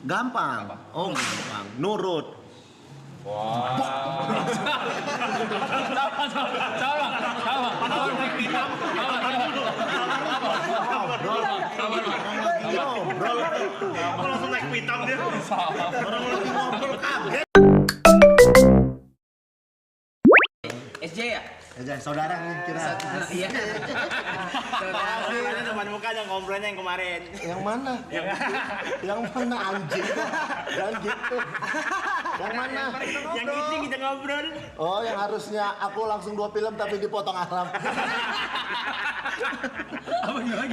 Gampang. Oh, gampang. Nurut. Wah. Aku langsung naik pitam dia. Orang lagi ngobrol kaget. SJ ya? Saudara nih kita. Iya. Ini depan muka yang komplainnya yang kemarin. Yang mana? Yang mana anjing? Jangan gitu. Yang mana? Yang itu kita ngobrol. Oh, yang harusnya aku langsung 2 film tapi dipotong Aram. Apa gimana?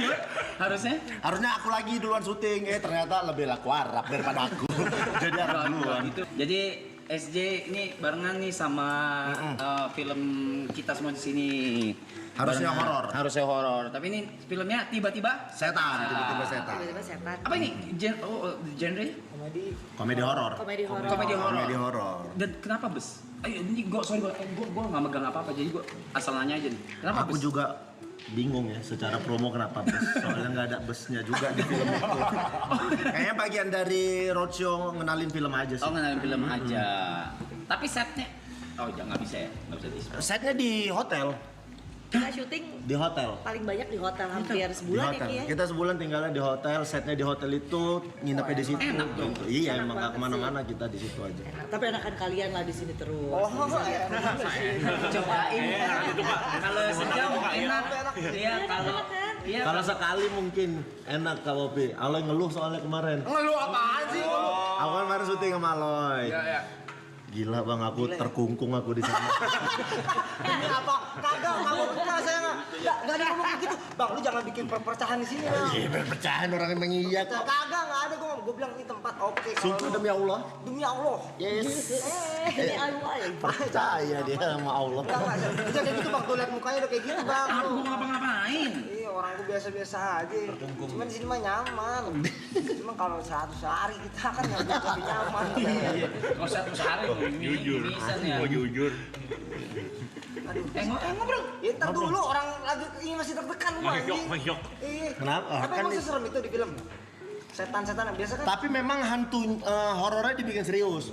Harusnya? Harusnya aku lagi duluan syuting, ternyata lebih laku Arab daripada aku. Jadi Arab duluan. Jadi SJ ini barengan nih sama film kita semua di sini. Harusnya Barengan. horor. Harusnya horor. Tapi ini filmnya tiba-tiba Setan, tiba-tiba setan. Tiba-tiba setan. apa ini? Genre? Komedi horor. Komedi horor. Komedi horor. Komedi horor. Dan kenapa bes? Ayo ini gua nggak megang apa-apa jadi gua asal nanya aja nih. Kenapa Aku bes? juga bingung ya secara promo kenapa bus. Soalnya nggak ada busnya juga di film itu. Kayaknya bagian dari roadshow ngenalin film aja sih. Oh ngenalin film aja. Tapi setnya, nggak bisa ya, nggak bisa di. Setnya di hotel. Kita syuting Di hotel. paling banyak di hotel hampir Di sebulan ya hotel. Ki ya. Kita sebulan tinggalnya di hotel, setnya di hotel itu, nginepnya di situ. Enak dong. Iya, Enak emang nggak banget kemana-mana kita di situ aja. Enak. Tapi enakan kalian lah di sini terus. Cobain. Kalau sejauh enak. Iya kalau iya Kalau sekali mungkin enak Kak Popi. Aloy ngeluh soalnya kemarin. Ngeluh apaan sih? Aku kan kemarin syuting sama Aloy. Iya. Gila bang, aku terkungkung aku di sana. Apa? Kagak, enggak saya enggak ada ngomong gitu. Bang, lu jangan bikin perpecahan di sini, Bang. Iya, perpecahan orang emang iya kok. Kagak, enggak ada gua bilang ini tempat oke. Sumpah demi Allah. Demi Allah. Yes. Ini Allah ya. Percaya dia sama Allah. Enggak, udah kayak gitu, Bang. Tuh lihat mukanya udah kayak gitu, Bang. aku mau ngapa-ngapain. Iya, orang gua biasa-biasa aja. Cuman di sini mah nyaman. Cuma kalau 100 hari kita kan nggak bisa lebih nyaman. Kalau satu sehari Jujur. bisa nih ya. Gua jujur. Aduh. Ngobrol. Ya, ntar dulu orang lagi ini masih tertekan gua anjing. Mahyok. Iya. Kenapa? Tapi Kan emang di- seserem itu di film. Setan-setan biasa kan. Tapi memang hantu horornya dibikin serius.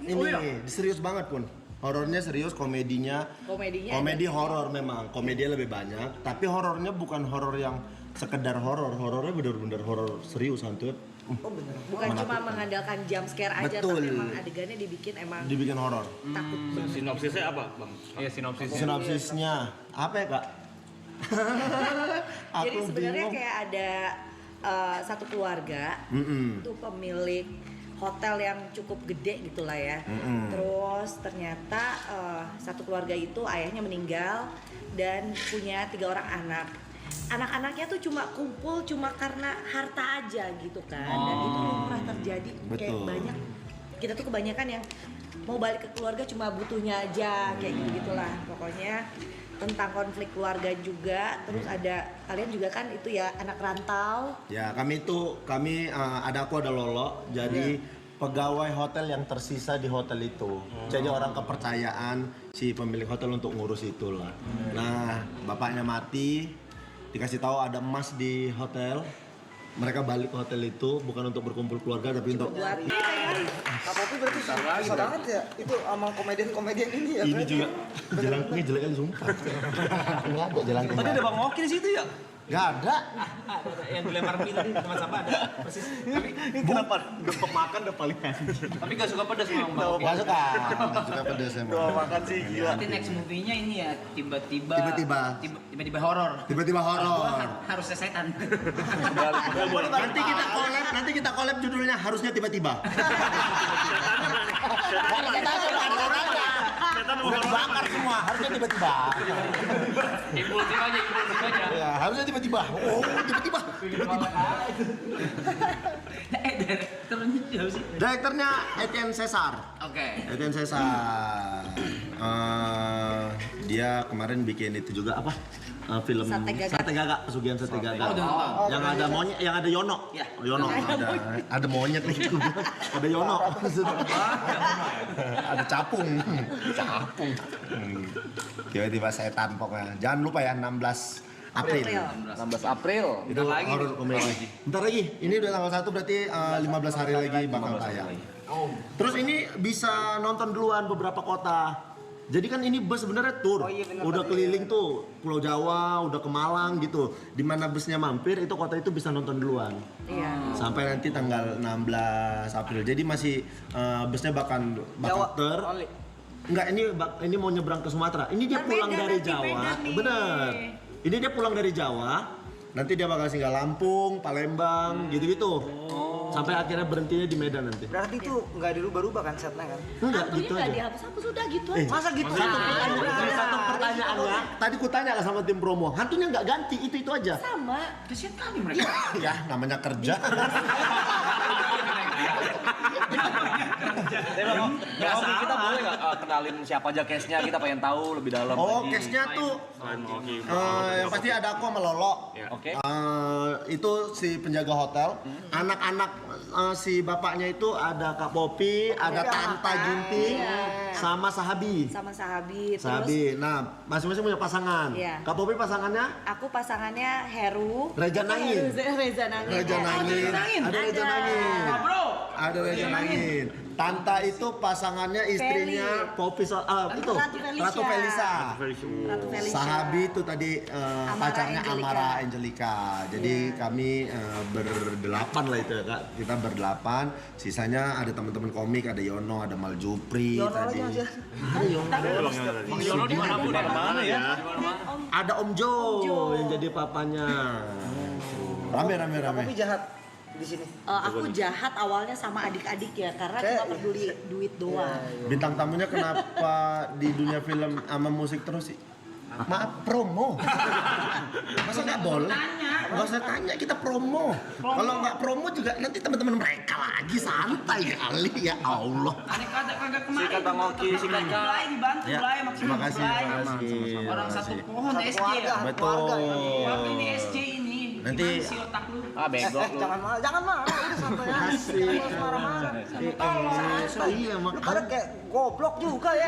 Ini serius banget pun. Horornya serius, komedinya komedi horor memang. Komedinya lebih banyak, tapi horornya bukan horor yang sekedar horor. Horornya bener-bener horor serius hantu. Oh bener. Bukan cuma mengandalkan jump scare aja, Betul. tapi emang adegannya dibikin emang Dibikin horor. takut banget. Sinopsisnya apa, Bang? Iya, sinopsisnya. Sinopsisnya apa ya kak? Jadi sebenarnya kayak ada satu keluarga itu pemilik hotel yang cukup gede gitulah ya. Terus ternyata satu keluarga itu ayahnya meninggal dan punya 3 orang anak. Anak-anaknya tuh cuma kumpul cuma karena harta aja gitu kan. Dan itu lumrah terjadi kayak Betul. banyak. Kita tuh kebanyakan yang mau balik ke keluarga cuma butuhnya aja kayak gitulah. Pokoknya tentang konflik keluarga juga. Terus ada kalian juga kan itu ya anak rantau. Ya kami ada aku ada Lolo. Jadi pegawai hotel yang tersisa di hotel itu. Jadi orang kepercayaan si pemilik hotel untuk ngurus itulah. Nah bapaknya mati, dikasih tahu ada emas di hotel. Mereka balik ke hotel itu bukan untuk berkumpul keluarga tapi untuk Buat Kak Popi berarti susah banget ya itu sama komedian-komedian ini ya. ini juga jelangkungnya jelek kali sumpah. Nggak ada jelangkung. Tadi ada Bang Oki di situ ya? Nggak ada. Yang dilempar mie tadi tempat sampah ada. Persis. Tapi Kenapa? Udah pemakan udah paling tapi enggak suka pedas Bang. Nggak suka. Nggak suka pedas emang. Makan sih gila. Nanti next movie-nya ini ya tiba-tiba Tiba-tiba. horor. Tiba-tiba horor. Harusnya setan. Nanti kita collab judulnya harusnya tiba-tiba. Udah dibakar semua, harusnya tiba-tiba. Impulsif aja. Ya, harusnya tiba-tiba. Oh, tiba-tiba. Direkturnya siapa sih? Direkturnya Etienne Cesar. Oke. Etienne Cesar. Dia kemarin bikin itu juga apa? Film Sate Gagak. Pesugihan Sate Gagak. Oh, udah nonton. Yang ada monyet, yang ada Yono. Ya. Yono ada monyet nih. Ada Yono. Ada capung. Tiba-tiba setan pokoknya. Jangan lupa ya 16 April. 16 April. Itu horor komedi. Bentar lagi, ini udah tanggal 1 berarti 15 hari lagi bakal tayang. Terus ini bisa nonton duluan beberapa kota. Jadi kan ini bus sebenarnya tour. Oh iya, bener, udah tadi keliling tuh Pulau Jawa, udah ke Malang gitu. Di mana busnya mampir itu kota itu bisa nonton duluan. Iya. Sampai nanti tanggal 16 April. Jadi masih busnya bakal Jawa ter. only. Enggak, ini mau nyebrang ke Sumatera. Ini dia Kan pulang Medan dari nanti, Jawa. Medan nih. Bener. Ini dia pulang dari Jawa. Nanti dia bakal singgah Lampung, Palembang, gitu-gitu. Sampai akhirnya berhentinya di Medan nanti. Berarti itu nggak dirubah-rubah kan setnya kan? Enggak, Hantunya gitu nggak aja. dihapus-hapus, sudah gitu aja. Masa gitu? Satu pertanyaannya, tadi kutanya lah sama tim promo, hantunya nggak ganti, itu aja. Sama. Kasihan kali mereka. Ya, namanya kerja. Kita boleh nggak kenalin siapa aja case-nya, kita pengen tahu lebih dalam. Oh, case-nya tuh yang pasti ada aku sama Lolo. Oke. Itu si penjaga hotel. Anak-anak si bapaknya itu ada Kak Popi, ada Tanta Ginting, sama Sahabi. Sama Sahabi. Terus Sahabi. Nah, masing-masing punya pasangan. Iya. Kak Popi pasangannya aku pasangannya Heru. Reja Nangin. Reza Nangin. Reza Nangin. Ada Reza Nangin. Bro. Ada Reza Nangin. Tanta itu pasangannya istrinya Popi itu Ratu Felisa. Ratu Felisa. Ratu Felisa. Sahabi itu tadi pacarnya Angelica. Amara Angelica. Jadi kami berdelapan lah itu ya Kak. Kita berdelapan. Sisanya ada teman-teman komik, ada Yono, ada Maljupri Yono tadi. aja. Yono di mana pun mana ya? Ada Om Jo yang jadi papanya. Rame. Tapi jahat di sini. Aku jahat awalnya sama adik-adik ya, karena cuma peduli duit doang. Bintang tamunya kenapa di dunia film sama musik terus sih? Maaf, promo. Masa nggak boleh? Nggak usah tanya, kita promo. Kalau nggak promo juga nanti teman-teman mereka lagi santai kali ya Allah. Aneh kagak kemarin. Sikat Bang Oki, sikat Kak. Mulai dibantu, Ya, mulai maksimal. terima kasih, mulai. terima kasih. Orang satu pohon Satu SJ keluarga, ya. Betul. Waktu ini SJ ini. Nanti- Gimana sih otak lu? Bego lu. Jangan marah, udah santai aja. Asik. Jangan harus marah-marah. Iya, Ada makanya. kayak goblok juga ya.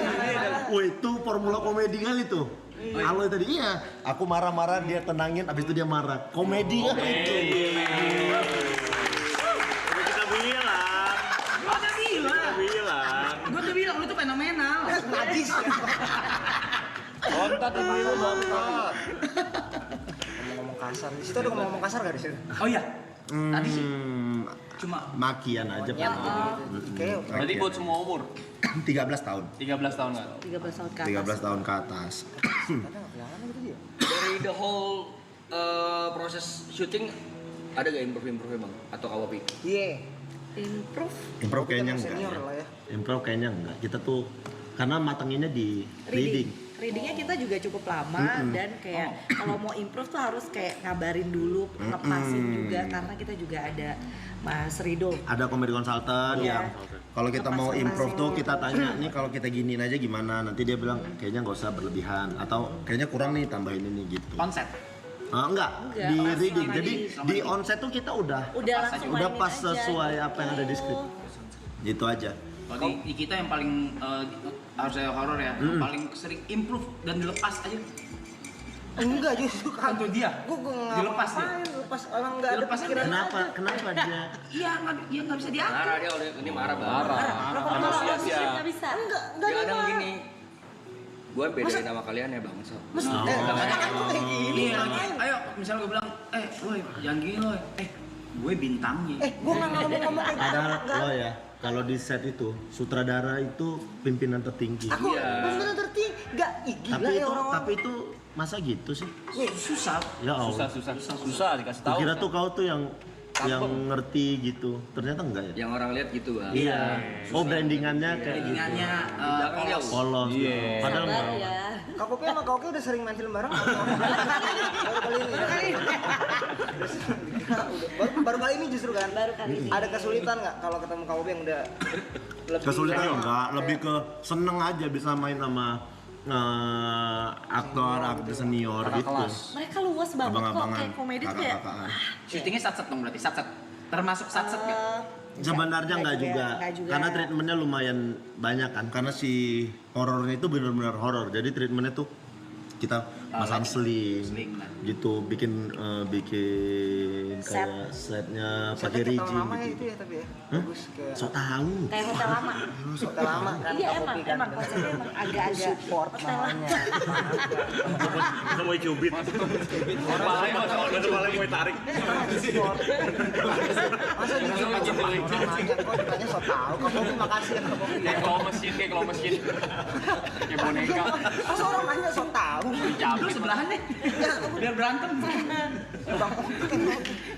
Wah, itu formula komedi kali tuh. Halo tadi iya, aku marah-marah dia tenangin, abis itu dia marah. Komedi kan itu. Kita bilang. Gua udah bilang. Gua udah bilang lu tuh fenomenal. Najis. Kontak dulu kontak. Ngomong kasar. Di situ ada ngomong kasar gak di situ? Oh iya. Tadi sih cuma Makian aja Ya, Pak. Oke. Berarti buat semua umur. 13 tahun. 13 tahun kan? 13 tahun ke atas. 13 tahun ke atas. Dari the whole proses syuting ada gak improve bang? Atau kawapi? Iya. Improve Improv kayaknya enggak. Senior Ya. lah ya. Improv kayaknya enggak. Kita tuh karena matanginnya di reading. Readingnya kita juga cukup lama dan kayak kalau mau improve tuh harus kayak ngabarin dulu, ngepasin juga karena kita juga ada Mas Rido. Ada komedi konsultan Iya. yang kalau kita mau Ngepas improve tuh ngepasin. kita tanya nih kalau kita giniin aja gimana, nanti dia bilang kayaknya nggak usah berlebihan atau kayaknya kurang nih tambahin ini gitu. konsep. Enggak, Enggak, di pas reading. sama Jadi di onset tuh kita udah Langsung udah mainin pas aja sesuai gitu. apa yang ada di skrip. Gitu aja. Kalau di kita yang paling harus saya horor ya, yang paling sering improve dan dilepas aja. Enggak justru kan. Untuk dia. Gua Dilepas dia. Lepas orang enggak ada Dilepas pikiran. Kenapa dia? Iya, nggak bisa diatur. Marah dia ini marah banget. Manusia sih ya. Nggak bisa. Enggak Dia kadang gini. Gue bedain sama kalian ya bang. Iya, ayo misalnya gue bilang, woi jangan gini loh, gue bintangnya. Gua enggak ngomong kayak gitu. Ada lo ya. Kalau di set itu sutradara itu pimpinan tertinggi. Aku bener-bener ngerti. Enggak gila ya orang-orang. Tapi itu masa gitu sih? Susah. Ya Allah. Susah dikasih tahu. Kira tuh kau tuh yang ngerti gitu. Ternyata enggak ya? Yang orang lihat gitu bang. Iya. Oh brandingannya kayak gitu. Brandingannya polos. Polos. Padahal Sabar enggak. ya. Kak Popi sama Kak Oki udah sering main film bareng? Baru kali ini. Baru kali ini justru kan? Baru kali ini. Ada kesulitan nggak kalau ketemu Kak Popi yang udah lebih Kesulitan enggak, lebih ke seneng aja bisa main sama aktor senior gitu. Mereka luas banget kok Abang-abangan, kayak komedi tuh kayak kakak-kakakan. Syutingnya sat-sat dong berarti, sat-sat. Termasuk sat-sat nggak? Sebenarnya enggak juga. Karena treatmentnya lumayan banyak kan. Karena si horornya itu benar-benar horor. Jadi treatmentnya tuh kita masang sling Sling, nah. gitu, bikin kayak setnya pakai Setnya kayak rigid lama ya gitu. itu ya tapi ya. Bagus kayak So tahu. Kayak hotel lama. hotel lama kan. Iya Kapopi kan. emang konsepnya emang agak-agak Support hotel lama. namanya. Bisa mau cubit. Kepala mau tarik. Support. Masa dikit aja nanya kok ditanya so tau. Kapopi makasih ya Kapopi. Kayak kalau mesin. Kayak boneka. Masa orang nanya so tau. Lu sebelahan deh. Biar berantem. Bang Opi kan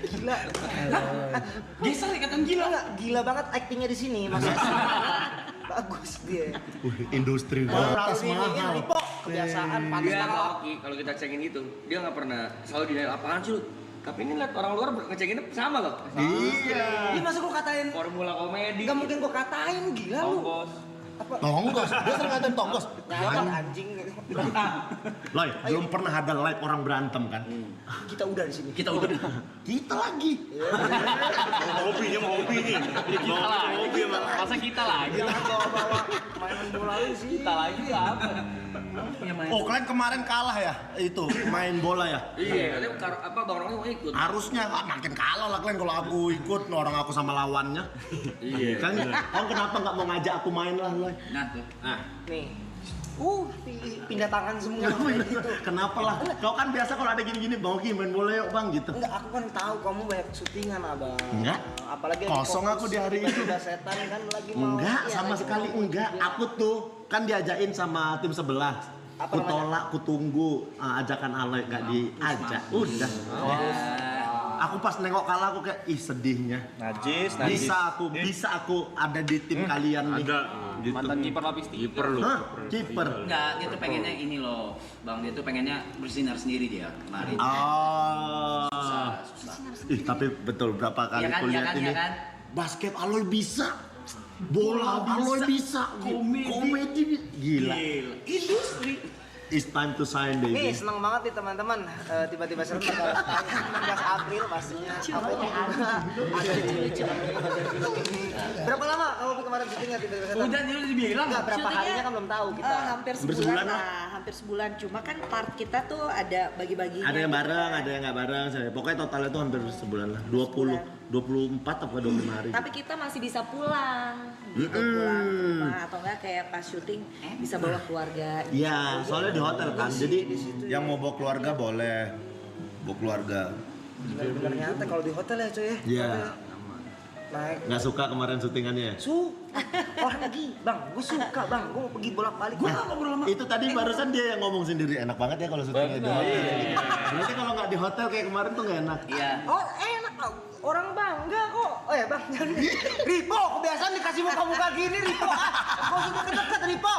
gila. Gesel ikatan gila. Gila, gila banget actingnya di sini maksudnya. Bagus dia. Industri Kalau batas terlalu ini mahal. Ripo kebiasaan panas Dia banget. Oki kalau kita cengin itu, dia nggak pernah selalu dinilai apaan sih lu. Tapi ini lihat orang luar ngecenginnya sama loh. Iya, masa gua katain Formula komedi. Gak mungkin gua katain gila lu. Tonggos. Apa? Tonggos, dia sering ngatain tonggos. Nyaman anjing. Loy, belum pernah ada live orang berantem kan? Kita udah di sini. Kita udah. Kita lagi. Hobinya mau hobi nih. Kita lagi. Masa kita lagi? Jangan bawa-bawa mainan bola lu sih. Kita lagi apa? Oh, kalian kemarin kalah ya? Itu main bola ya? Iya, katanya apa Bang Roni mau ikut. Harusnya makin kalah lah kalian kalau aku ikut, orang aku sama lawannya. Iya. Kan, kamu kenapa nggak mau ngajak aku main lah, Loy? Nah tuh. Nih. Pindah tangan semua kayak gitu. Kenapa lah? Kau kan biasa kalau ada gini-gini, mau main bola yuk bang gitu. Enggak, aku kan tahu kamu banyak syutingan, Abang. Enggak. Apalagi lagi Kosong fokus aku di hari itu. Udah setan kan lagi mau. Enggak, iya, sama lagi sekali mau enggak. dia. Aku tuh kan diajakin sama tim sebelah. Apa Ku namanya? tolak, ku tunggu ajakan Aloy nggak diajak. Udah. Aku pas nengok kalah aku kayak ih sedihnya. Najis. Bisa aku ada di tim kalian nih. Ada. Gitu. Mantan kiper lapis 3. Kiper lu. Hah? Kiper. Enggak, dia tuh pengennya ini loh. Bang, dia tuh pengennya bersinar sendiri dia kemarin. Ah. Susah. Ih, tapi betul berapa kali Iya kan, kuliah iya kan, ini. iya kan? Basket Aloy bisa. Bola Aloy bisa. Komedi gila. Industri. It's time to sign Nih baby. seneng banget nih teman-teman. Tiba-tiba serem bakal tayang 16 April pastinya. Apa ini ada di Berapa lama kamu kemarin syutingnya tiba-tiba serem? Udah dia udah dibilang. Enggak, berapa Syutingnya, harinya kan belum tahu kita. hampir Hampir sebulan sebulan lah, hampir sebulan. Cuma kan part kita tuh ada bagi-baginya. Ada yang gitu bareng, kan. ada yang nggak bareng. Pokoknya totalnya tuh hampir sebulan lah. 24 apa 25 hari. Tapi kita masih bisa pulang, gitu pulang ke rumah atau enggak kayak pas syuting bisa bawa keluarga. Gitu. Iya, soalnya di hotel kan. Jadi yang mau bawa keluarga boleh. Bawa keluarga. Bener-bener nyantai kalau di hotel ya coy ya. Iya. Naik. Nggak suka kemarin syutingannya ya? Orang lagi, bang, gue suka bang, gue mau pergi bolak-balik. Gue nggak ngobrol sama. Itu tadi barusan dia yang ngomong sendiri, enak banget ya kalau syutingnya di hotel. Berarti kalau nggak di hotel kayak kemarin tuh nggak enak. Iya. Oh enak, orang bangga kok. Oh ya bang, jangan. Ripo, kebiasaan dikasih muka-muka gini Ripo. Kau sudah deket Ripo.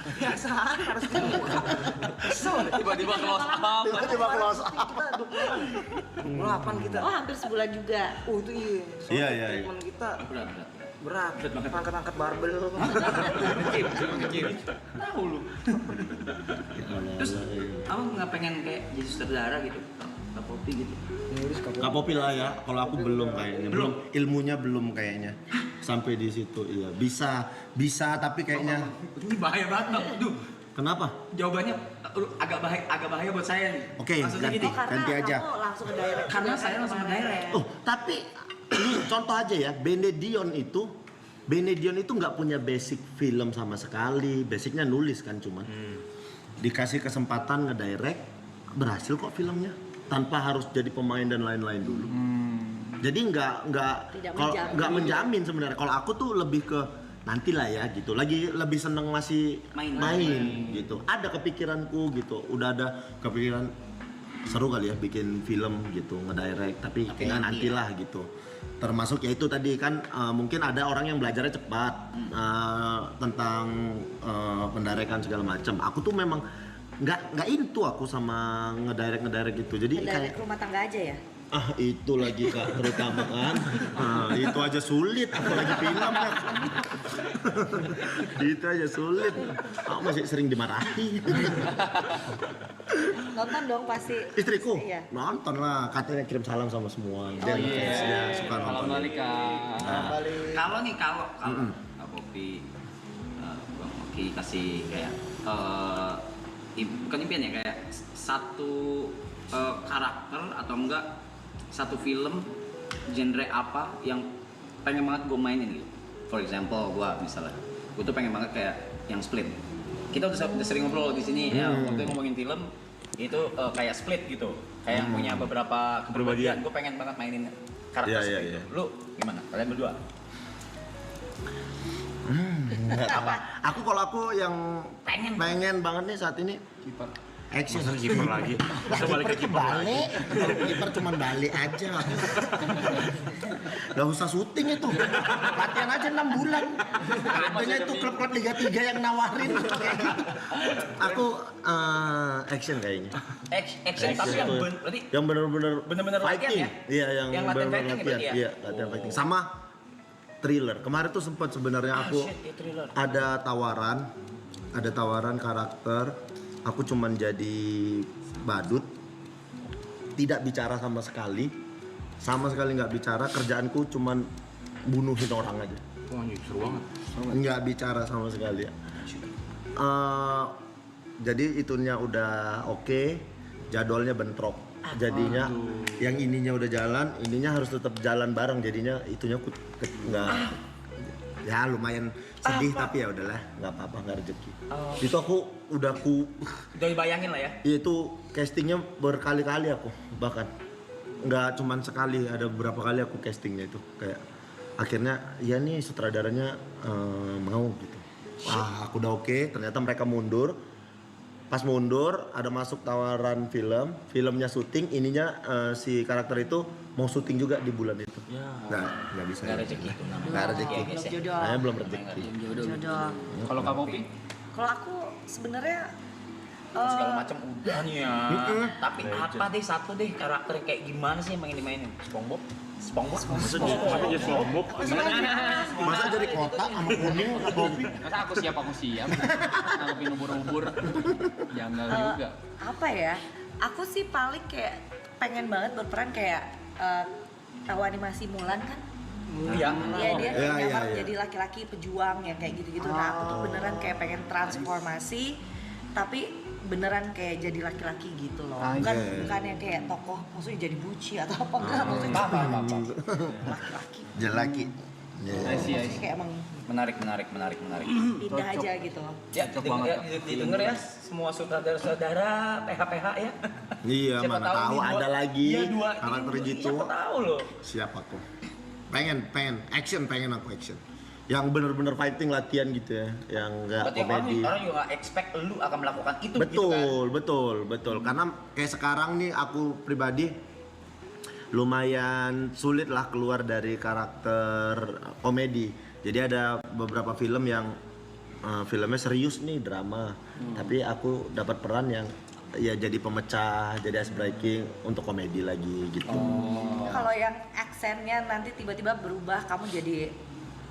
Biasaan harus dibuka. Kesel. Tiba-tiba close up. Tiba-tiba close up. Kita 28 kita. Oh hampir sebulan juga. Oh itu iya. Iya, iya, iya. Teman kita Berat. berat. Angkat-angkat barbel. Tahu lu. Terus abang nggak pengen kayak jadi sutradara gitu? Kapopi gitu. Kak Popi lah ya, kalau aku belum kayaknya. Belum, ilmunya belum kayaknya. Sampai di situ, iya. Bisa tapi kayaknya. Ini bahaya banget Bang. Aduh, Kenapa? jawabannya agak bahaya buat saya nih. Oke, Maksudnya ganti. gini, Oh karena Ganti aja. kamu langsung ke direct. karena juga saya kan langsung ke kemarin. direct. Oh, tapi ini contoh aja ya, Benedion itu nggak punya basic film sama sekali, basicnya nulis kan cuman. Dikasih kesempatan ngedirect, berhasil kok filmnya, tanpa harus jadi pemain dan lain-lain dulu. Jadi Tidak nggak menjamin sebenarnya. Kalau aku tuh lebih ke nantilah ya gitu. Lagi lebih seneng masih main gitu. Ada kepikiranku gitu, udah ada kepikiran seru kali ya bikin film gitu ngedirect tapi kayaknya nantilah gitu. Termasuk ya itu tadi kan mungkin ada orang yang belajarnya cepat tentang pendirekan segala macam. Aku tuh memang nggak into aku sama ngedirect gitu. Jadi kayak Direct rumah tangga aja ya. itu lagi Kak terutama kan. Itu aja sulit apalagi filmnya. Itu aja sulit. Aku masih sering dimarahi. Nonton dong pasti. Istriku Iya. nonton lah, katanya kirim salam sama semua. Dia fansnya suka Salam nonton. balik Kak. Kalau Kapopi Bang Oki kasih kayak bukan impian ya, kayak satu karakter atau enggak satu film genre apa yang pengen banget gue mainin gitu. For example, gue tuh pengen banget kayak yang Split. Kita udah sering ngobrol di sini ya, waktu ngomongin film itu kayak Split gitu, kayak yang punya beberapa kepribadian. Gue pengen banget mainin karakter seperti itu. Lu gimana? Kalian berdua? Apa? Kalau aku yang pengen banget nih saat ini action. Masa kiper lagi? Masa balik ke kiper lagi? Kiper cuma balik aja. Gak usah syuting itu. Latihan aja 6 bulan. Katanya itu klub-klub Liga 3 yang nawarin. Aku action kayaknya. Action tapi berarti Yang bener-bener latihan fighting. ya? Iya, yang Yang latihan bener-bener fighting latihan. berarti ya? Iya, latihan fighting. Sama thriller. Kemarin tuh sempat sebenarnya aku thriller. ada tawaran karakter. Aku cuman jadi badut, tidak bicara sama sekali nggak bicara. Kerjaanku cuman bunuhin orang aja. Wah, seru banget. Nggak bicara sama sekali ya. Jadi itunya udah oke, jadwalnya bentrok. Jadinya yang ininya udah jalan, ininya harus tetap jalan bareng. Jadinya itunya nggak, ya lumayan sedih tapi ya udahlah, nggak apa-apa, nggak rezeki. Itu aku udah dibayangin lah ya. itu castingnya berkali-kali aku, bahkan nggak cuman sekali, ada beberapa kali aku castingnya itu kayak akhirnya ya nih sutradaranya mau gitu. Wah aku udah oke, ternyata mereka mundur. Pas mundur ada masuk tawaran filmnya syuting, ininya si karakter itu mau syuting juga di bulan itu. Nggak bisa. Nggak rezeki itu namanya. Nggak rezeki. Belum jodoh. Nah, belum rezeki. Jodoh. Kalau kamu Pi? Kalau aku sebenarnya Segala macam udah nih ya. Tapi apa deh satu deh karakter kayak gimana sih yang pengen dimainin? SpongeBob? Masa jadi SpongeBob? Masa jadi kotak sama kuning sama topi? Masa aku siap nanggepin ubur-ubur. Janggal juga. apa ya? Aku sih paling kayak pengen banget berperan kayak tahu animasi Mulan kan? Iya. Iya dia kayak Iya, nyamar iya. jadi laki-laki pejuang yang kayak gitu-gitu. Nah aku tuh beneran kayak pengen transformasi, tapi beneran kayak jadi laki-laki gitu loh. Bukan yang kayak tokoh, maksudnya jadi buci atau apa enggak, maksudnya laki-laki. Jadi laki. Maksudnya kayak emang Menarik. pindah aja gitu. Ya, didengar ya semua saudara-saudara PH ya. Iya, Siapa mana tahu tahu nih ada lagi dua karakter ini, gitu. Siapa tahu loh. Siap aku. Pengen pengen aku action. Yang bener-bener fighting latihan gitu ya, yang enggak Berarti komedi. orang juga nggak expect lu akan melakukan itu gitu kan? Betul. Karena kayak sekarang nih aku pribadi lumayan sulit lah keluar dari karakter komedi. Jadi ada beberapa film yang filmnya serius nih, drama. Tapi aku dapat peran yang ya jadi pemecah, jadi ice breaking untuk komedi lagi gitu. Kalau yang aksennya nanti tiba-tiba berubah, kamu jadi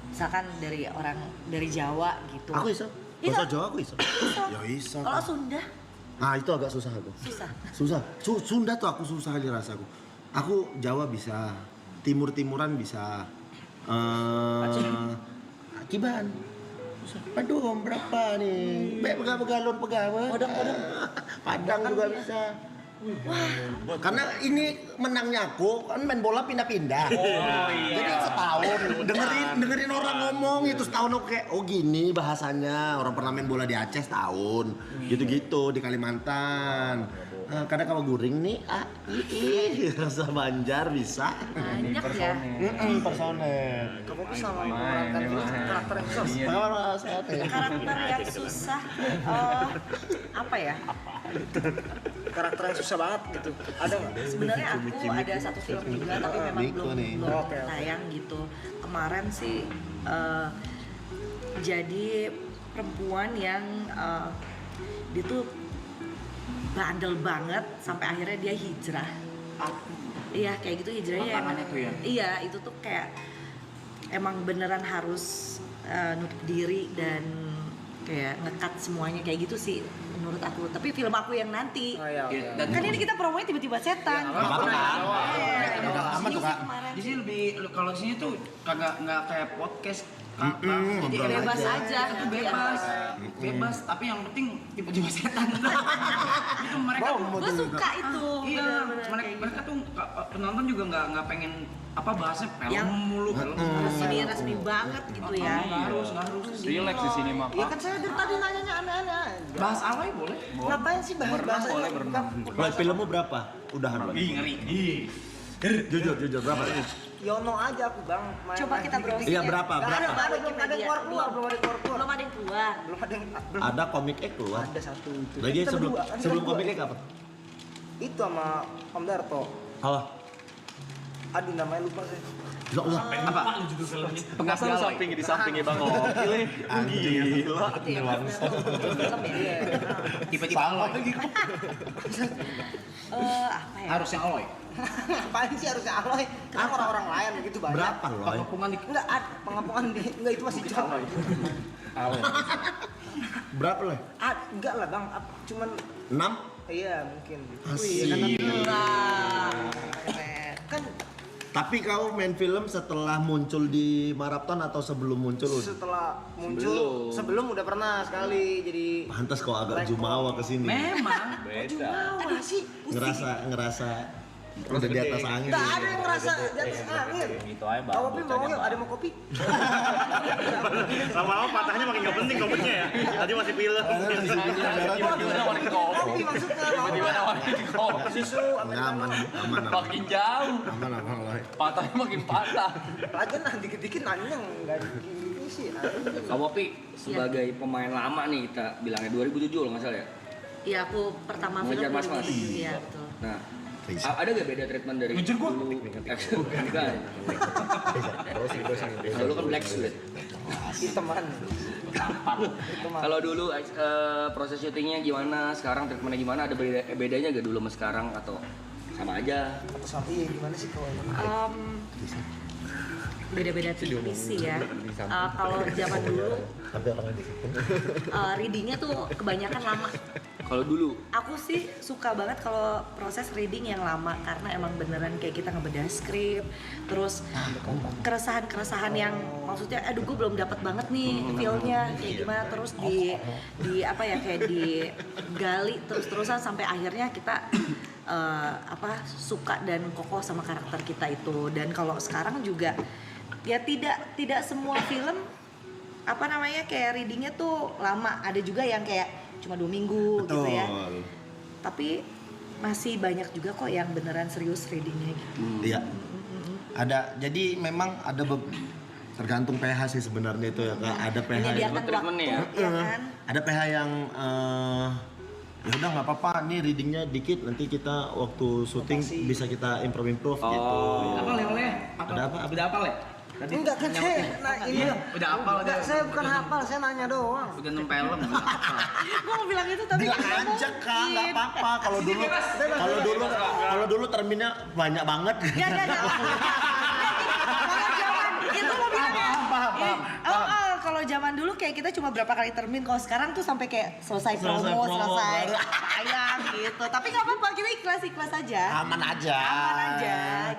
misalkan dari Jawa gitu. Aku iso. Iso. Bahasa Jawa aku iso. Ya iso. Kalau Sunda Nah itu agak susah aku. susah. Sunda tuh aku susah aja rasaku. Aku Jawa bisa, Timuran bisa. Kiban. Aduh, berapa nih? Pegalon. Padang juga bisa. Wah, karena ini menangnya aku kan main bola pindah-pindah. Jadi setahun dengerin orang ngomong itu setahun aku kayak oh gini bahasanya. Orang pernah main bola di Aceh setahun. Gitu-gitu di Kalimantan. Kadang kalau guring nih rasa Banjar bisa. Banyak ya. Personel. Kamu bisa memerankan karakter yang susah. Karakter yang susah apa ya? Karakter yang susah banget gitu. Ada nggak? Sebenarnya aku ada satu film juga tapi memang Miko nih. belum tayang gitu. Kemarin sih jadi perempuan yang dia tuh bandel banget sampai akhirnya dia hijrah. Iya kayak gitu hijrahnya emang. Iya itu tuh kayak emang beneran harus nutup diri dan kayak ngekat semuanya kayak gitu sih menurut aku. Tapi film aku yang nanti. Oh, iya, oke. Dan Kan ini kita promonya tiba-tiba setan. Nggak apa-apa. Iya. Udah aman tuh, Kak. Kemarin. di sini lebih kalau di sini tuh kagak nggak kayak podcast. Jadi ngobrol Bebas aja. itu bebas. Tapi yang penting tiba-tiba setan. Itu mereka tuh. Gue suka itu. Iya, Bener-bener kayak mereka gitu. tuh penonton juga nggak pengen apa bahasnya film Yang- mulu film. Resmi banget gitu ya. Nggak harus. Relax di sini mah. Iya kan saya dari tadi nanyanya aneh-aneh aja. Bahas alay boleh. Ngapain sih bahas-bahas? boleh berenang. Loy, filmmu berapa? Udahan, Loy. Ngeri. Jujur berapa? Yono aja aku bang. Coba kita browsing. Iya, berapa? Gak ada, Berapa? belum ada yang keluar, belum ada yang keluar. Belum ada yang keluar. Belum ada yang Ada komik keluar. ada satu itu. Lagi Kita sebelum berdua, kan kita sebelum berdua. komik apa? Itu sama Om Darto. Oh, Aduh namanya lupa saya. ya Allah. Apa? Pengasuh di sampingnya Bang Oki. Anjing. Itu ya. Film ya. Tiba-tiba alay. Apa ya? Harus yang alay. Ngapain sih harusnya Aloy? Kenapa orang-orang lain begitu banyak? Berapa, Loy? Pengepungan di Enggak, pengapungan di enggak itu masih jauh. Berapa, Loy? Enggak lah bang, cuman 6? iya mungkin. Asik. Keren. Kan Tapi kau main film setelah muncul di Marathon atau sebelum muncul? setelah muncul, sebelum udah pernah sekali jadi Pantas kau agak jumawa kesini. memang Aduh sih, Ngerasa udah di atas angin. enggak ada yang ngerasa di atas angin. Gitu aja Bang. Kopi mau yuk, ada mau kopi? Lama-lama patahnya makin gak penting kopinya ya. Tadi masih pilih. Gimana nawarin kopi? Kopi maksudnya mau. Tiba-tiba nawarin kopi. Susu, Aman. Makin jauh. Aman, Loy. Patahnya makin patah. Aja nah dikit-dikit nanya enggak gini sih. Kamu Opi sebagai pemain lama nih kita bilangnya 2007 kalau nggak salah ya. Iya, aku pertama film Mengejar Mas-Mas. Iya, betul. Nah, ada gak beda treatment dari dulu? Enggak. Kalau lu kan black suit. Teman. Kalau dulu proses syutingnya gimana? Sekarang treatmentnya gimana? Ada bedanya gak dulu sama sekarang atau sama aja? Atau sapi gimana sih kalau Beda-beda tipis sih ya. Kalau zaman dulu, readingnya tuh kebanyakan lama. Kalau dulu Aku sih suka banget kalau proses reading yang lama karena emang beneran kayak kita ngebedah skrip, terus keresahan-keresahan yang maksudnya, aduh gue belum dapat banget nih feelnya kayak gimana, terus di apa ya kayak digali terus-terusan sampai akhirnya kita suka dan kokoh sama karakter kita itu. Dan kalau sekarang juga ya tidak semua film kayak readingnya tuh lama, ada juga yang kayak cuma 2 minggu gitu ya. Tapi masih banyak juga kok yang beneran serius readingnya gitu. Iya. Ada, jadi memang ada tergantung PH sih sebenarnya itu ya Kak. Ada PH yang Menyediakan waktu, treatmentnya ya? ya kan? ada PH yang ya udah nggak apa-apa, nih readingnya dikit, nanti kita waktu syuting bisa kita improve gitu. apa oleh? Ada apa? Udah apa le? Tadi enggak kan saya nah ini udah apal enggak, saya bukan hafal, saya nanya doang. udah nempel udah apal. Gue mau bilang itu tapi Bilang nggak aja Kak, nggak mungkin. apa-apa. Kalau dulu terminnya banyak banget. Ya. Kalau zaman itu lo bilang ya. Kalau zaman dulu kayak kita cuma berapa kali termin, kalau sekarang tuh sampai kayak selesai promo, selesai tayang gitu. Tapi nggak apa-apa, kita ikhlas aja. Aman aja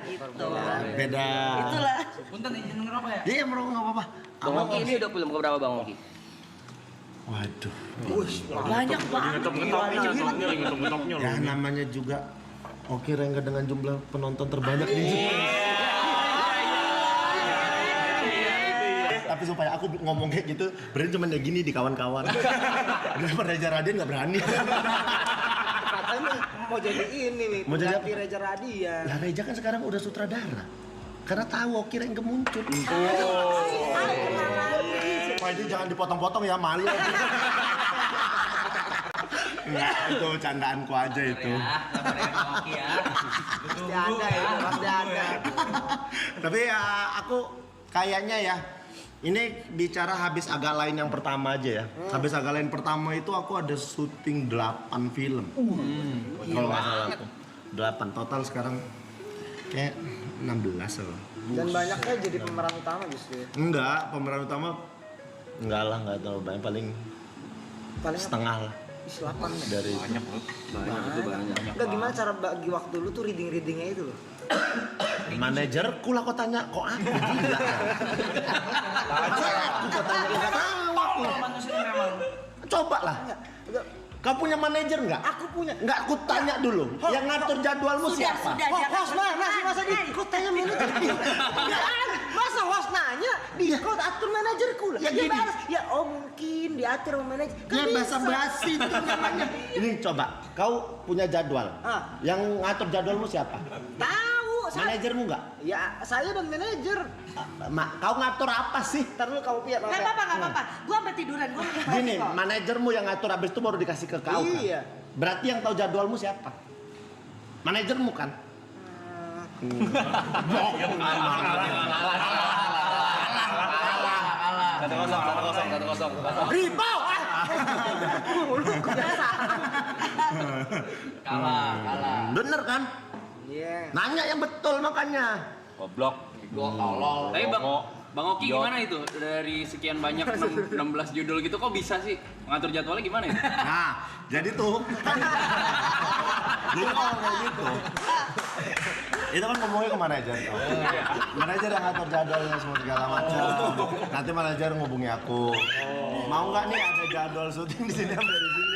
Gitu. Beda. Itulah. Punten izin ngerokok ya? Iya merokok nggak apa-apa. Bang Oki ini udah film keberapa Bang Oki? Waduh. Banyak banget. Ngetok-ngetoknya Ya namanya juga Oki Rengga dengan jumlah penonton terbanyak di Tapi supaya aku ngomong kayak gitu, berarti cuma kayak gini di kawan-kawan. Kenapa Reza Radian nggak berani? Katanya mau jadi ini nih, Mau jadi pengganti apa? Reza Radian. Lah Reza kan sekarang udah sutradara. Karena tahu Oki Rengga muncul. Wah itu jangan dipotong-potong ya, malu. Enggak, itu candaanku aja itu. Pasti ada ya, pasti ada. Tapi ya aku kayaknya ya ini bicara habis agak lain yang pertama aja ya. Habis agak lain pertama itu aku ada syuting 8 film. Kalau nggak salah aku. 8 total sekarang kayak 16 loh. Dan banyaknya jadi pemeran utama justru. Enggak, pemeran utama enggak lah, enggak terlalu banyak, paling Paling setengah lah. 8 ya. Dari Banyak itu banyak. Enggak, gimana cara bagi waktu lu tuh reading-readingnya itu loh? manajerku lah kau tanya, kok aku gila. Aku kau tanya, nggak tahu aku. Coba lah. Enggak, Kau punya manajer nggak? aku punya. Nggak, aku tanya dulu. Yang ngatur jadwalmu siapa? Host mana sih, masa di kau tanya manajer? Masa host nanya? Kau atur manajerku lah. Ya gini. Ya mungkin diatur sama manajer. Kan Ya bisa. basa-basi itu namanya. Ini coba, kau punya jadwal. Ah. Yang ngatur jadwalmu siapa? Tahu. Manajermu nggak? Ya saya dan manajer. Kau ngatur apa sih? Ntar dulu kamu piat. Nggak apa-apa. Gue sampai tiduran, gue Gini, manajermu yang ngatur, habis itu baru dikasih ke kau kan? Iya. Berarti yang tahu jadwalmu siapa? Manajermu kan? Satu kosong. Ripo! Kalah. Bener kan? Iya. Nanya yang betul makanya. Goblok. Tapi Bang Oki gimana itu? Dari sekian banyak 16 judul gitu kok bisa sih ngatur jadwalnya gimana itu? Nah, jadi tuh. Jadi kalau kayak gitu. Itu kan ngomongnya ke manajer. Manajer yang ngatur jadwalnya semua segala macam. Nanti manajer ngubungi aku. Mau nggak nih ada jadwal syuting di sini sampai di sini?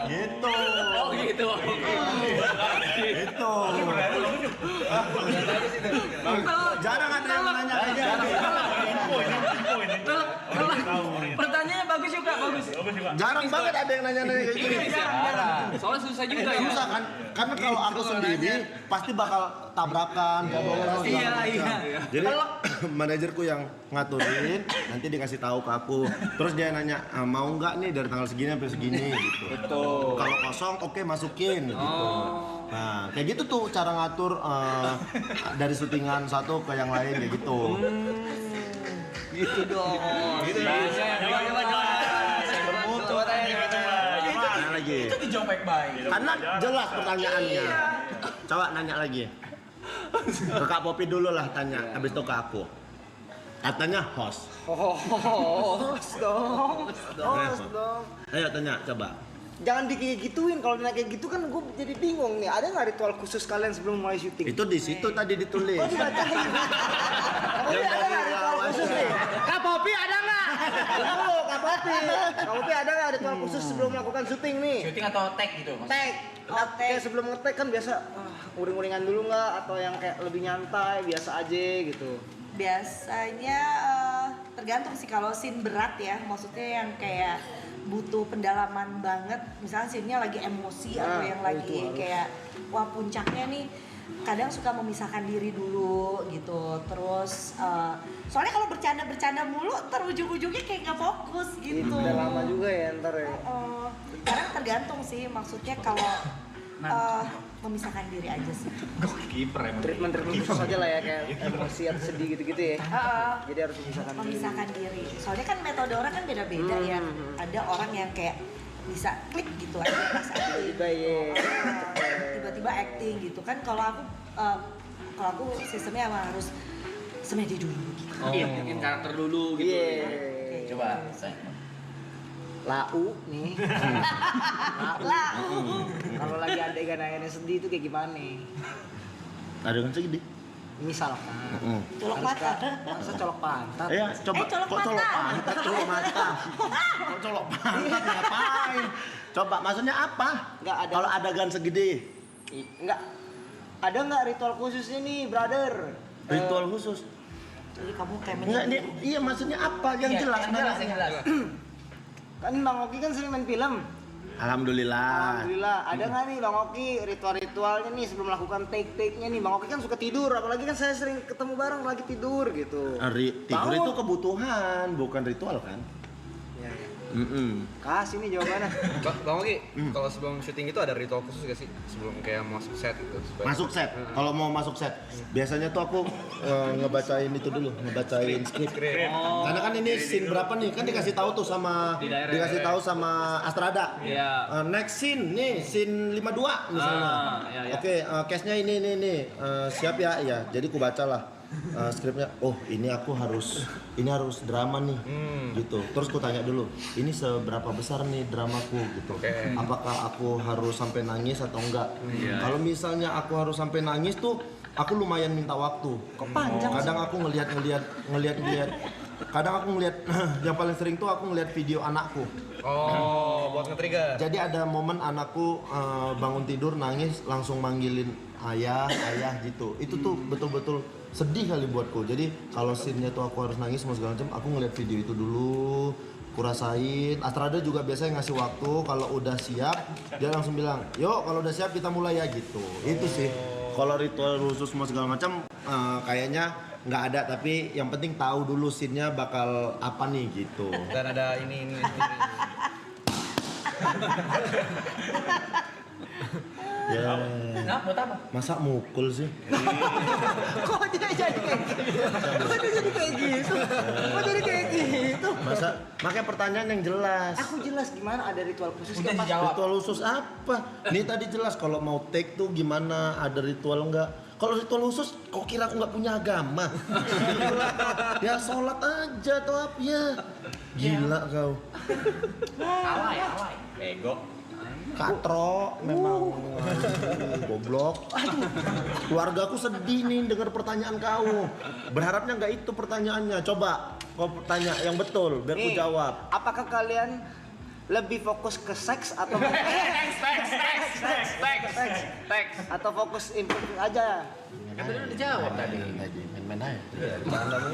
Gitu. Oh gitu. Gitu. Jarang ada yang nanya kayak gitu. Pertanyaannya bagus juga, bagus. Jarang banget ada yang nanya-nanya kayak gini. Soalnya susah juga ya. Susah kan? Karena kalau aku sendiri pasti bakal tabrakan jadwalnya segala macam. Iya. Jadi manajerku yang ngaturin, nanti dikasih tahu ke aku. Terus dia nanya, mau nggak nih dari tanggal segini sampai segini gitu. Betul. Kalau kosong, oke masukin gitu. Nah, kayak gitu tuh cara ngatur dari syutingan satu ke yang lain kayak gitu. Gitu dong. Gitu. Nanya lagi. Itu dijawab baik-baik. Karena jelas pertanyaannya. Coba nanya lagi. Ke Kak Popi dulu lah tanya, habis itu ke aku. Katanya host. Host dong. Ayo tanya, coba. Jangan gituin, kalau nanya kayak gitu kan gue jadi bingung nih. Ada nggak ritual khusus kalian sebelum mulai syuting? Itu di situ tadi ditulis. Oh, dibacain. Oh, iya, ada nggak ritual khusus nih? Kak Popi ada nggak? Tunggu, Kak Popi. Kak Popi ada nggak ritual khusus sebelum melakukan syuting nih? Syuting atau tag gitu? Tag. Kayak sebelum nge-tag kan biasa uring-uringan dulu nggak? Atau yang kayak lebih nyantai, biasa aja gitu? biasanya tergantung sih, kalau scene berat ya, maksudnya yang kayak butuh pendalaman banget, misalnya scene-nya lagi emosi atau yang lagi kayak wah puncaknya nih, kadang suka memisahkan diri dulu gitu. Terus soalnya kalau bercanda mulu ujung-ujungnya kayak nggak fokus gitu. Udah lama juga ya ntar ya. Karena tergantung sih, maksudnya kalau memisahkan diri aja sih. Kiper emang. Treatment khusus aja lah ya, kayak emosi atau sedih gitu-gitu ya. Jadi harus memisahkan diri. Soalnya kan metode orang kan beda-beda ya. Ada orang yang kayak bisa klik gitu aja pas acting. Tiba-tiba acting gitu kan. Kalau aku sistemnya harus semedi dulu gitu. Iya, bikin karakter dulu gitu. Iya. Coba. Lau nih. Lau. Kalau lagi adegan-adegan sedih itu kayak gimana nih? Adegan sedih. Misalkan Colok harus mata. masa colok pantat. Ya, coba colok kok colok mata. pantat, colok mata. Kok colok pantat ngapain? Coba maksudnya apa? Nggak ada. Kalau adegan segede, Enggak. Ada nggak ritual khususnya nih, brother? ritual khusus. Jadi kamu kayak Enggak, iya maksudnya apa? Yang jelas. Kan Bang Oki kan sering main film. Alhamdulillah. Alhamdulillah. Ada nggak nih Bang Oki ritual-ritualnya nih sebelum melakukan take-take-nya nih? Bang Oki kan suka tidur, apalagi kan saya sering ketemu bareng lagi tidur gitu. Tidur Bangun. itu kebutuhan, bukan ritual kan? Ya, ya. Kasih nih jawabannya. Bang Oki, kalau sebelum syuting itu ada ritual khusus gak sih? Sebelum kayak masuk set gitu? Masuk set. Kalau mau masuk set, biasanya tuh aku ngebacain itu dulu, ngebacain skrip. Karena kan ini scene berapa nih? Kan dikasih tahu tuh sama sama Astrada. Iya. Next scene nih, scene 52 misalnya. Iya. Oke, case-nya ini. Siap ya? Iya. Jadi ku bacalah. skripnya, oh ini harus drama nih, gitu. Terus ku tanya dulu, ini seberapa besar nih dramaku, gitu. Apakah aku harus sampai nangis atau enggak? Kalau misalnya aku harus sampai nangis tuh, aku lumayan minta waktu. Kok panjang? Kadang aku ngelihat. Kadang aku ngelihat, yang paling sering tuh aku ngelihat video anakku. Oh, buat nge-trigger. Jadi ada momen anakku bangun tidur nangis langsung manggilin ayah gitu. Itu tuh betul-betul sedih kali buatku. Jadi kalau scene-nya tuh aku harus nangis semua segala macam, aku ngeliat video itu dulu, kurasain. Astrada juga biasanya ngasih waktu, kalau udah siap dia langsung bilang, yuk kalau udah siap kita mulai ya gitu. Itu sih. Kalau ritual khusus semua segala macam kayaknya nggak ada, tapi yang penting tahu dulu scene-nya bakal apa nih gitu. Dan ada ini. Ya. Nah, buat apa? Masa mukul sih? Kok dia jadi kayak gitu? Masa makanya pertanyaan yang jelas. Aku jelas gimana ada ritual khusus Udah pas dijawab. Ritual khusus apa? Nih tadi jelas kalau mau take tuh gimana, ada ritual enggak? Kalau ritual khusus, kok kira aku nggak punya agama? Ya sholat aja atau apa ya? Gila kau. Alay. Ego. Katro memang goblok. Keluargaku sedih nih dengar pertanyaan kau. Berharapnya nggak itu pertanyaannya. Coba kau tanya yang betul biar ku Nih, jawab. apakah kalian lebih fokus ke seks atau Teks. atau fokus improving aja? Kan tadi udah dijawab tadi. Main-main aja.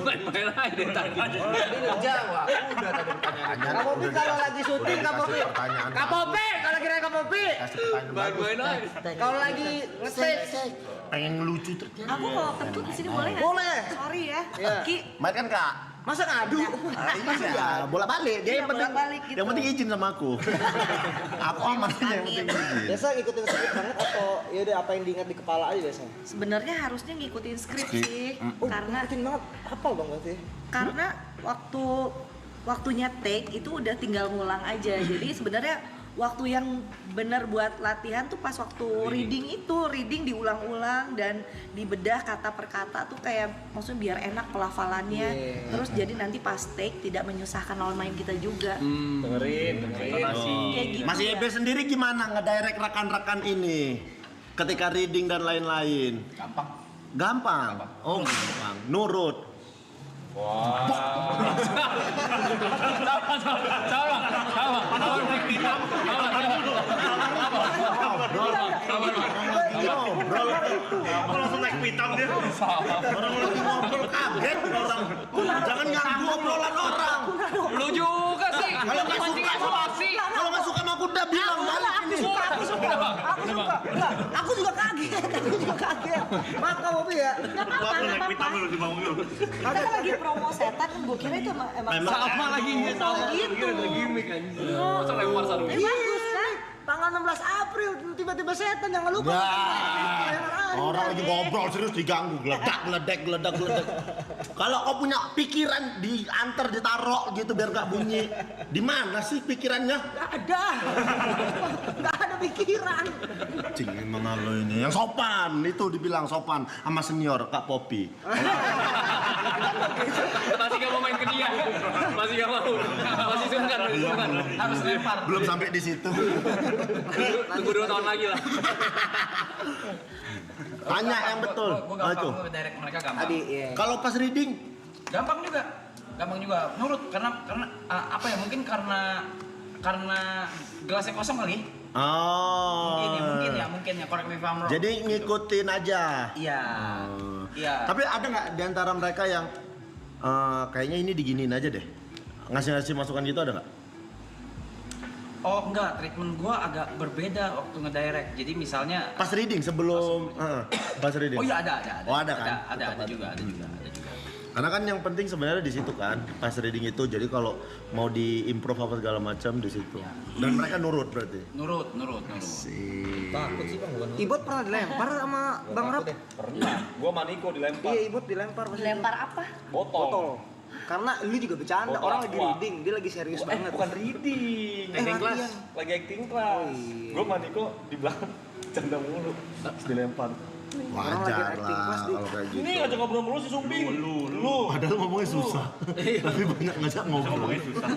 Main-main aja deh tadi. Tadi udah dijawab. Udah tadi pertanyaannya. Kak Popi kalau lagi syuting, Kak Popi. pertanyaan Kak Popi, kalau kira Kak Popi. Kasih pertanyaan bagus. Main-main aja. Kalau lagi nge-stage, Pengen ngelucu ternyata. Aku mau kentut di sini boleh nggak? Boleh. Sorry ya. Iya. Ki, Main kan kak? masa ngadu? Iya, bola balik. Dia yang penting, bolak-balik gitu. yang penting izin sama aku. Aku aman aja yang penting izin. Biasa ngikutin skrip banget atau ya udah apa yang diingat di kepala aja biasanya? Sebenarnya harusnya ngikutin skrip Skrip. sih, Oh, karena ngikutin banget. Hafal dong berarti. waktunya take itu udah tinggal ngulang aja. Jadi sebenarnya waktu yang benar buat latihan tuh pas waktu reading diulang-ulang dan dibedah kata per kata tuh kayak maksudnya biar enak pelafalannya. Yeah. Terus jadi nanti pas take tidak menyusahkan lawan main kita juga. Dengerin. Kayak gitu. Mas ya. Yebe sendiri gimana ngedirect rekan-rekan ini ketika reading dan lain-lain? Gampang. Oh, gampang. Nurut. Ngobrol. Aku langsung naik pitam dia. Orang lagi ngobrol kaget orang. Jangan ganggu obrolan orang. Lu juga sih. Kalau nggak suka sama kalau nggak suka sama aku udah bilang balik ini. Aku juga kaget. Maaf Kak Popi ya. Aku naik pitam dulu di bangun dulu. Kita kan lagi promo setan kan gue kira itu emang Sama lagi gitu. gimmick anjing. Oh, selempar sarung. Bagus kan? Tanggal 16 April tiba-tiba setan jangan lupa. Orang lagi ngobrol serius diganggu, geledak. Kalau kau punya pikiran diantar ditaruh gitu biar gak bunyi. Di mana sih pikirannya? Gak ada pikiran. Cing emang lo ini yang sopan itu dibilang sopan sama senior Kak Popi. Masih gak mau main ke dia. Masih gak mau. Masih sungkan. Harus lempar. Belum sampai di situ. Tunggu 2 tahun lagi lah. Tanya yang betul. Gue Oh, itu. gampang, gue direct mereka gampang. Tadi iya. Kalau pas reading, Gampang juga. Nurut karena apa ya? Mungkin karena gelasnya kosong kali. oh. Mungkin ya. Correct me if I'm wrong. Jadi ngikutin aja. Iya. Oh. Iya. Tapi ada nggak di antara mereka yang kayaknya ini diginiin aja deh? Ngasih masukan gitu ada nggak? Oh enggak, treatment gua agak berbeda waktu ngedirect. Jadi misalnya Pas reading sebelum pas reading. Oh iya ada. Oh, ada kan? Ada juga. Karena kan yang penting sebenarnya di situ kan, pas reading itu. Jadi kalau mau diimprove apa segala macam di situ. Ya. Dan mereka nurut berarti. Nurut. Takut sih Bang, bukan. Ibot pernah dilempar sama Bang Rap? Pernah. Gua Maniko dilempar. Iya, Ibot dilempar pas Lempar apa? botol. Karena lu juga bercanda, Botol orang lagi aqua. reading, dia lagi serius banget. Bukan reading. Acting class. Lagi acting class. iya. Gua Maniko di belakang canda mulu. Terus dilempar. Wajar acting lah kelas, Dik. kalau kayak gitu. Ini ngajak ngobrol mulu si Sumbing. Lu. Padahal ngomongnya susah. Tapi banyak ngajak ngobrol. Ngomongnya susah.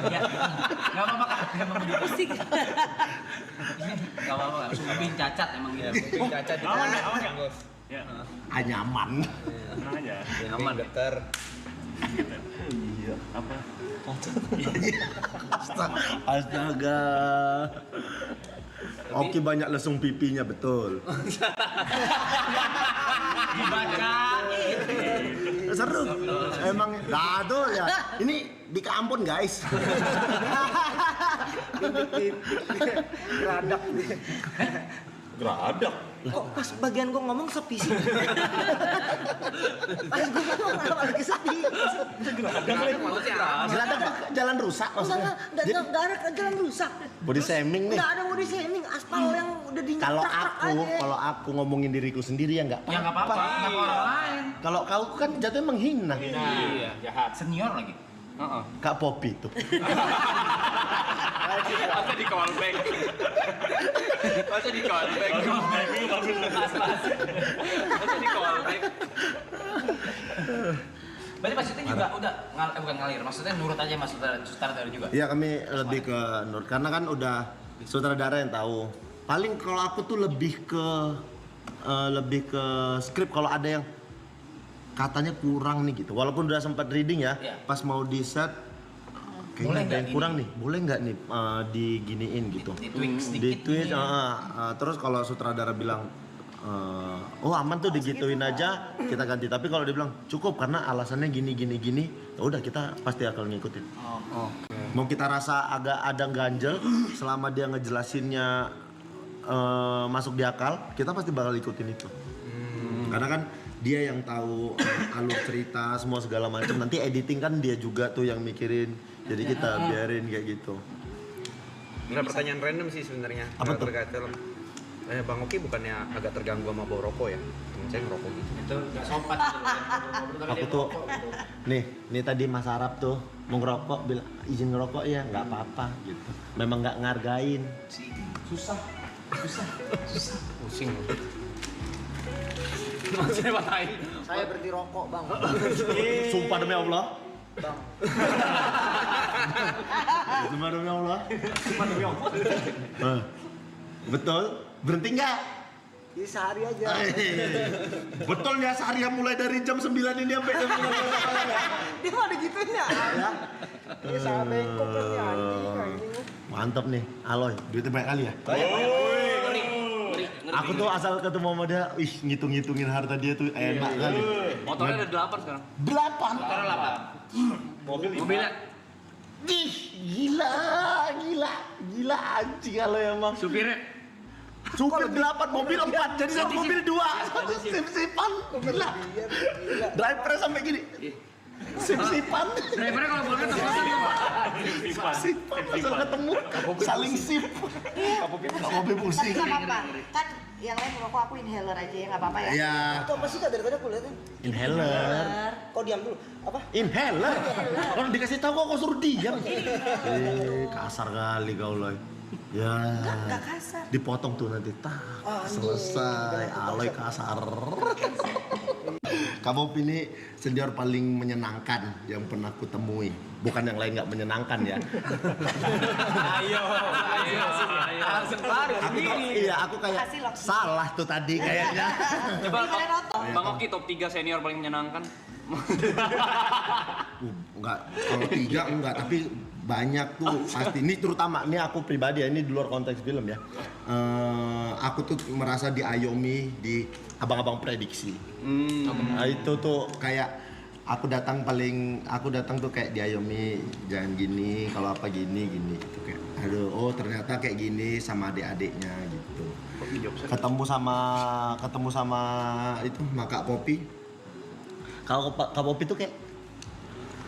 Ya, nggak apa-apa kan? Emang begitu. Pusing. Nggak apa-apa. Sumbing cacat emang gitu. Cacat di Aman ya? Ya, Nyaman. tenang aja. aman dokter. Iya. Apa? Astaga. Oki banyak lesung pipinya betul. Seru. Emang tuh ya. Ini di kampung guys. Geradak. Geradak. Kok pas bagian gua ngomong sepi sih? Pas gua ngomong kenapa lagi sepi? Geladak tuh jalan rusak maksudnya. Enggak ada jalan rusak. Body shaming nih. Enggak ada body shaming, aspal yang udah Kalau aku ngomongin diriku sendiri ya nggak Ya nggak apa-apa. Kenapa orang lain? Kalau kau kan jatuhnya menghina. Iya. Jahat. Senior lagi. Kak Popi tuh. Masa di callback. Masa di callback. Masa di callback. Berarti Pak Syuting juga udah bukan ngalir, maksudnya nurut aja Mas sutradara juga. Iya kami lebih ke Nur karena kan udah sutradara yang tahu. Paling kalau aku tuh lebih ke skrip kalau ada yang katanya kurang nih gitu. Walaupun udah sempat reading ya, Iya. pas mau di set kayaknya Boleh ada nggak yang kurang nih. Boleh nggak nih diginiin gitu. Di-tweak sedikit Di-tweak, nih. terus kalau sutradara bilang oh aman tuh digituin aja kita ganti. Tapi kalau dia bilang cukup karena alasannya gini, ya udah kita pasti akan ngikutin. Mau kita rasa agak ada ganjel selama dia ngejelasinnya masuk di akal, kita pasti bakal ikutin itu. Karena kan dia yang tahu alur cerita semua segala macam. Nanti editing kan dia juga tuh yang mikirin. Jadi kita biarin kayak gitu. Enggak, pertanyaan random sih sebenarnya. Apa tuh? Terkait film. Bang Oki bukannya agak terganggu sama bau rokok ya? Temen saya ngerokok gitu. Itu nggak sopan gitu. Aku tuh nih tadi Mas Arab tuh mau ngerokok bilang izin ngerokok ya nggak apa-apa gitu. Memang nggak ngargain. Pusing. Maksudnya patahin. Saya berhenti rokok, Bang. Sumpah demi Allah. Bang. Sumpah demi Allah. Sumpah demi Allah. Betul. Berhenti nggak? Ini sehari aja. Betul ya sehari mulai dari jam 9 ini sampai jam 9. Dia mah ada gituin ya. Ini salah bengkok kan ya anjing. Mantap nih, Aloy. Duitnya banyak kali ya? Ngeri. Aku tuh asal ketemu sama dia, ngitung-ngitungin harta dia tuh enak kali. Motornya ada 8 sekarang. 8. Motornya 8. Mobilnya Ih, gila anjing kalau emang. supirnya Supir 8, mobil 4, jadi satu mobil 2. Satu sip-sipan, gila. Drivernya sampai gini. Sip-sipan. drivernya kalau boleh teman Sip-sipan, asal ketemu, saling sip. Mobil Tapi pusing. nggak apa-apa. Kan yang lain merokok aku inhaler aja ya nggak apa-apa ya. Ya, Itu apa sih Kak, daripada aku liatin? inhaler. Kau diam dulu. Apa? Inhaler. Kalau dikasih tahu kok suruh diam. Kasar kali kau Loy. Ya. Nggak kasar. Dipotong tuh nanti. Selesai. Aloy kasar. Kamu pilih senior paling menyenangkan yang pernah aku temui. Bukan yang lain nggak menyenangkan ya. ayo langsung lari Aku kayak Kasih loh. salah tuh tadi kayaknya. coba Gimana nonton? Bang Oki top 3 senior paling menyenangkan. Enggak, kalau 3 enggak, tapi banyak tuh pasti. Ini terutama, ini aku pribadi ya, ini di luar konteks film ya. Aku tuh merasa diayomi di abang-abang prediksi. Nah, itu tuh kayak aku datang tuh kayak diayomi, jangan gini, kalau apa gini gitu kayak. Aduh, oh ternyata kayak gini sama adik-adiknya gitu. Ketemu sama itu Kak Popi. Kalau Kak Popi tuh kayak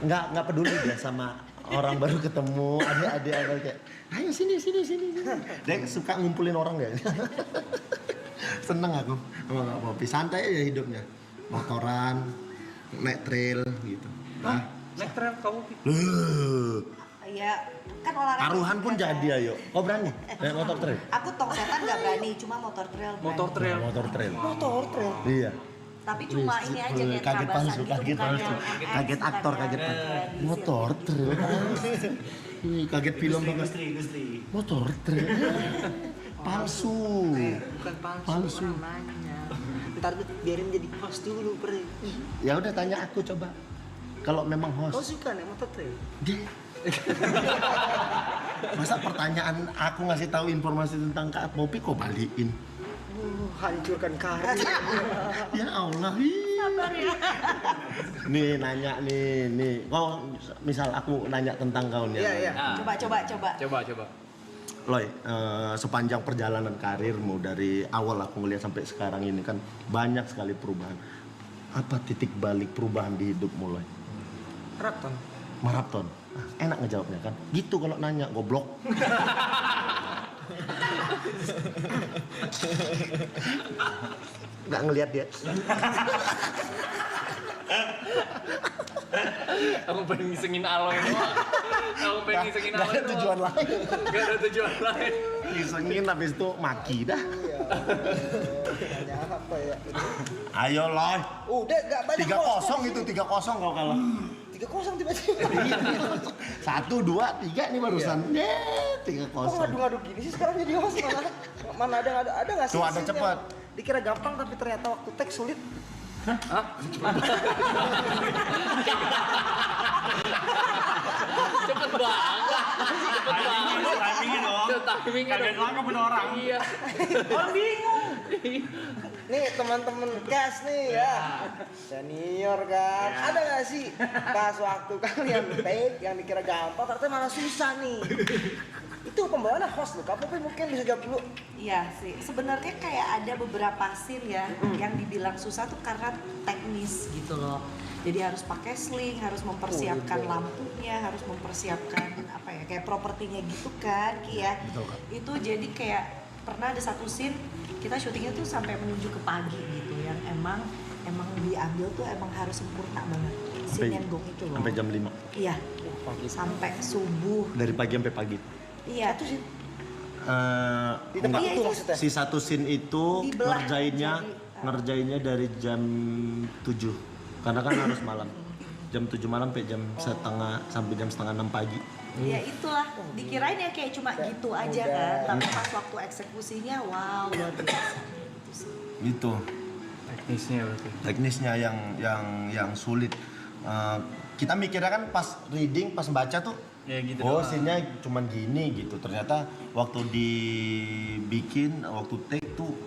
nggak peduli dia sama orang baru ketemu, adik-adik kayak, ayo sini. Dia suka ngumpulin orang ya. Seneng aku sama Kak Popi, santai aja hidupnya, motoran, naik trail gitu. Naik trail kamu. Ya kan olahraga. Taruhan pun juga, jadi kan. ayo. Kau berani? Naik motor trail? Aku tong setan nggak berani, cuma motor trail berani. Motor trail. Motor trail. Motor trail. Iya. Tapi cuma ini aja kayak Kaget kerabasan palsu, gitu, kaget bukan palsu. yang MS, Kaget bukan aktor, yang kaget aktor. keren di Motor trail. Ih, kaget film banget. Motor trail. Palsu. Bukan palsu. Palsu. Namanya. Ntar biarin jadi host dulu, Bre. Ya udah tanya aku coba. Kalau memang Kau host. suka nih motor trail? Dia. Masa pertanyaan aku ngasih tahu informasi tentang Kak Popi kok balikin? Hancurkan karir. Ya Allah. Nih nanya nih. Kau misal aku nanya tentang kau nih. Iya, iya. Nah, Coba. Loy, sepanjang perjalanan karirmu dari awal aku ngeliat sampai sekarang ini kan banyak sekali perubahan. Apa titik balik perubahan di hidupmu, Loy? Maraton. Maraton. Enak ngejawabnya kan? Gitu kalau nanya, goblok. Nggak ngeliat dia. aku pengen ngisengin Aloy doang. Aku pengen ngisengin Nggak Aloy ada tujuan lain. Gak ada tujuan lain. Isengin habis itu maki dah. Tanya apa ya? Ayo, Loy. Udah gak banyak 3-0 itu, 3-0 kau kalah. 3-0 tiba-tiba. 1, 2, 3 nih barusan. Kok 3-0. ngadu-ngadu gini sih sekarang jadi host mana? Mana ada nggak sih? Tuh, ada scene cepet. yang Dikira gampang tapi ternyata waktu teks sulit. Cepet banget. Timingnya dong. Timing Kaget banget punya orang. Iya. Orang bingung. Nih teman-teman cast nih ya, senior kan. Ada nggak sih pas waktu kalian take yang dikira gampang ternyata malah susah nih. Itu pembawaannya host loh. Kak Popi mungkin bisa jawab dulu. Iya sih, sebenarnya kayak ada beberapa scene ya yang dibilang susah tuh karena teknis gitu loh. Jadi harus pakai sling, harus mempersiapkan lampunya, harus mempersiapkan apa ya kayak propertinya gitu kan, Ki ya. Betul, Kak. Itu jadi kayak pernah ada satu scene kita syutingnya tuh sampai menuju ke pagi gitu yang emang diambil tuh emang harus sempurna banget. Scene yang gong itu loh. Sampai jam 5. Iya. Sampai subuh. Dari pagi sampai pagi. Iya tuh sih. Di tempat Iya, itu iya. maksudnya. Si satu scene itu Dibelah ngerjainnya dari jam 7. Karena kan harus malam. Jam 7 malam sampai jam setengah 6 pagi. Ya itulah, dikirain ya kayak cuma gitu aja kan, tapi pas waktu eksekusinya wow luar biasa. Gitu. Teknisnya berarti. Teknisnya yang sulit. Kita mikirnya kan pas reading, pas baca tuh Ya gitu oh doang. scene-nya cuman gini gitu. Ternyata waktu dibikin, waktu take tuh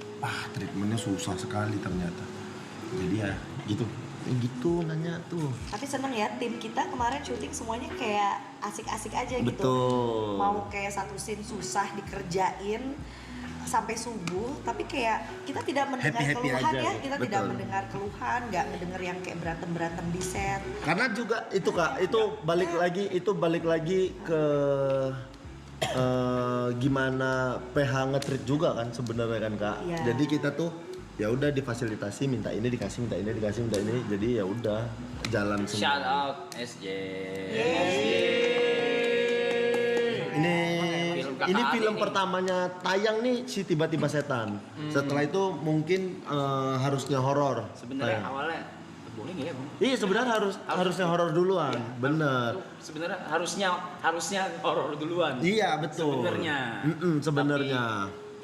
treatmentnya susah sekali ternyata. Jadi ya gitu. Gitu nanya tuh. Tapi seneng ya tim kita kemarin syuting semuanya kayak asik-asik aja gitu. Betul. Mau kayak satu scene susah dikerjain sampai subuh, tapi kayak kita tidak mendengar Happy-happy keluhan aja ya, ya. kita tidak Betul. mendengar keluhan, nggak mendengar yang kayak berantem di set. Karena juga itu Kak, itu balik lagi ke gimana PH nge-treat juga kan sebenarnya kan Kak. Iya. Jadi kita tuh ya udah difasilitasi, minta ini dikasih, minta ini dikasih, minta ini. Jadi ya udah jalan semua. Shout out SJ. Ini film pertamanya tayang nih si Tiba-Tiba Setan. Setelah itu mungkin harusnya horor. Sebenarnya tayang. awalnya boleh nggak ya bang? Iya sebenarnya harusnya horor duluan, bener. Sebenarnya harusnya horor duluan. Iya betul. Sebenarnya. Sebenarnya.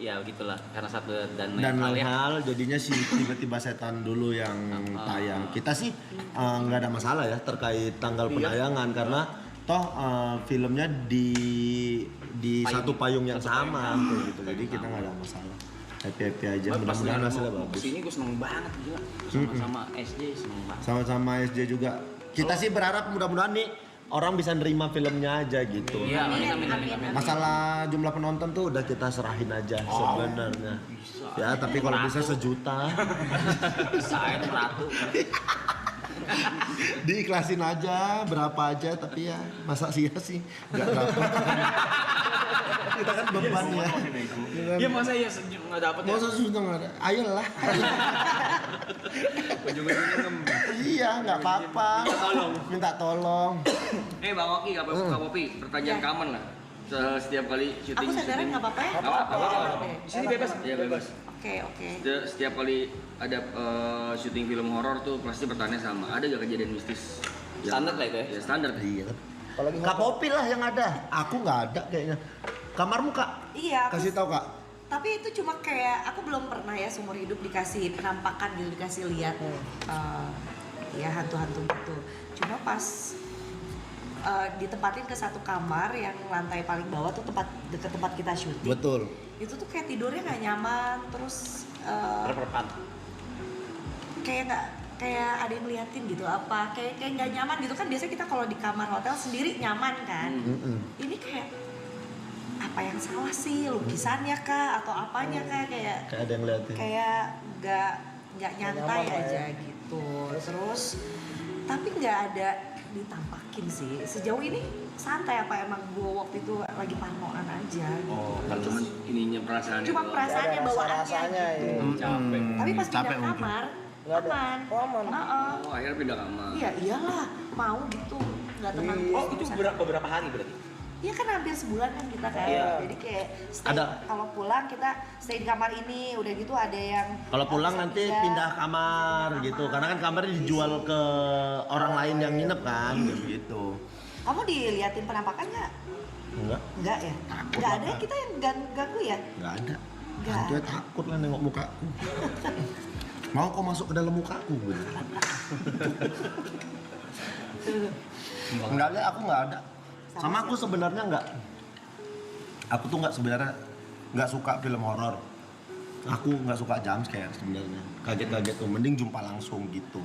Ya gitulah karena satu dan Dan lain hal ya. hal jadinya si Tiba-Tiba Setan dulu yang tayang. Kita sih nggak ada masalah ya terkait tanggal penayangan karena toh filmnya di satu payung yang sama kayak gitu. Jadi kita nggak ada masalah. Happy aja. Mudah-mudahan hasilnya bagus. Kesini gue seneng banget gila. Sama-sama SJ seneng banget. Sama-sama SJ juga. Kita sih berharap mudah-mudahan nih orang bisa nerima filmnya aja gitu. Iya, amin. Masalah jumlah penonton tuh udah kita serahin aja sebenarnya. Ya, tapi kalau bisa 1 juta. Saya ratu. Diikhlasin aja, berapa aja, tapi ya masa sia sih nggak dapat. Kita kan beban ya. Iya masa ya nggak dapet ya? Masa sudah nggak ada? Ayolah. Ujung-ujungnya Iya, nggak apa-apa. Minta tolong. Bang Oki, Kak Popi, pertanyaan Ya. common lah. Setiap kali syuting. Aku sadaran nggak apa-apa ya? Nggak apa-apa. Sini bebas. Iya bebas. Oke. Setiap kali ada syuting film horor tuh pasti bertanya sama. Ada gak kejadian mistis? Standar lah itu ya? Ya standar. Iya. Apalagi Kak Popi lah yang ada. Aku nggak ada kayaknya. Kamarmu Kak? Iya. Kasih tahu Kak. Tapi itu cuma kayak aku belum pernah ya seumur hidup dikasih penampakan gitu, dikasih lihat ya hantu-hantu gitu. Cuma pas ditempatin ke satu kamar yang lantai paling bawah tuh deket tempat kita syuting. Betul. Itu tuh kayak tidurnya nggak nyaman, terus Rep-repan. kayak ada yang ngeliatin gitu apa kayak nggak nyaman gitu kan. Biasanya kita kalau di kamar hotel sendiri nyaman kan. Ini kayak apa yang salah sih, lukisannya kah atau apanya kah, kayak Kayak ada yang liatin. kayak nggak nyantai nyaman lah aja ya. gitu. Terus tapi nggak ada ditampakin sih sejauh ini. Santai, apa emang gue waktu itu lagi parnoan aja gitu. Cuman ininya perasaannya. Cuma doang. perasaannya, bawaannya rasanya gitu. ya. Tapi pas Capek pindah mungkin. kamar Nggak ada. aman. Oh, aman. Heeh. Oh akhirnya pindah kamar. Iya iyalah, mau gitu nggak tenang. Iya. Oh itu beberapa hari berarti? Iya kan hampir sebulan kan kita kan. Iya. Jadi kayak stay, Ada. kalau pulang kita stay di kamar ini, udah gitu ada yang Kalau pulang nanti pindah kamar gitu, karena kan kamarnya dijual ke orang lain yang nginep kan, gitu. Kamu diliatin penampakan nggak? Enggak, Enggak ya? Takut Nggak ada banget. kita yang ganggu ya? enggak ada. Nggak Hantunya takut lah nengok mukaku. Mau kau masuk ke dalam mukaku gitu. Enggak ada, aku enggak ada. Sama aku sebenarnya enggak. Aku tuh enggak sebenarnya enggak suka film horor. Aku enggak suka jump scare sebenarnya. Kaget-kaget tuh, mending jumpa langsung gitu.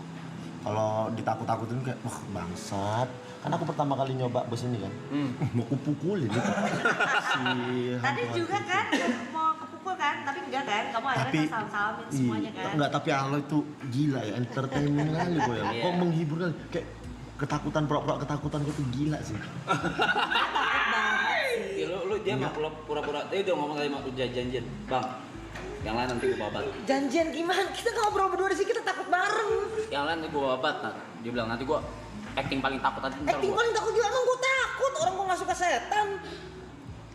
Kalau ditakut-takutin kayak, wah bangsat. Kan aku pertama kali nyoba bus ini kan, mau kupukulin itu. Si Tadi hantu-hantu juga itu. kan mau kepukul kan, tapi enggak kan? Kamu akhirnya salam-salamin semuanya kan? Enggak, tapi Allah itu gila ya, entertainment kali kok ya. Kok menghibur kali, kayak ketakutan, pura-pura ketakutan gue tuh gila sih. Takut banget sih. Ya, lu dia mah pura-pura. Udah ngomong tadi mau janjian. Bang, yang lain nanti gua babat. Janjian gimana? Kita ngobrol berdua di sini, kita takut bareng. Yang lain nanti gua babat. Nah, dia bilang nanti gua acting paling takut aja ntar Acting gua. paling takut juga, emang gue takut. Orang gue gak suka setan.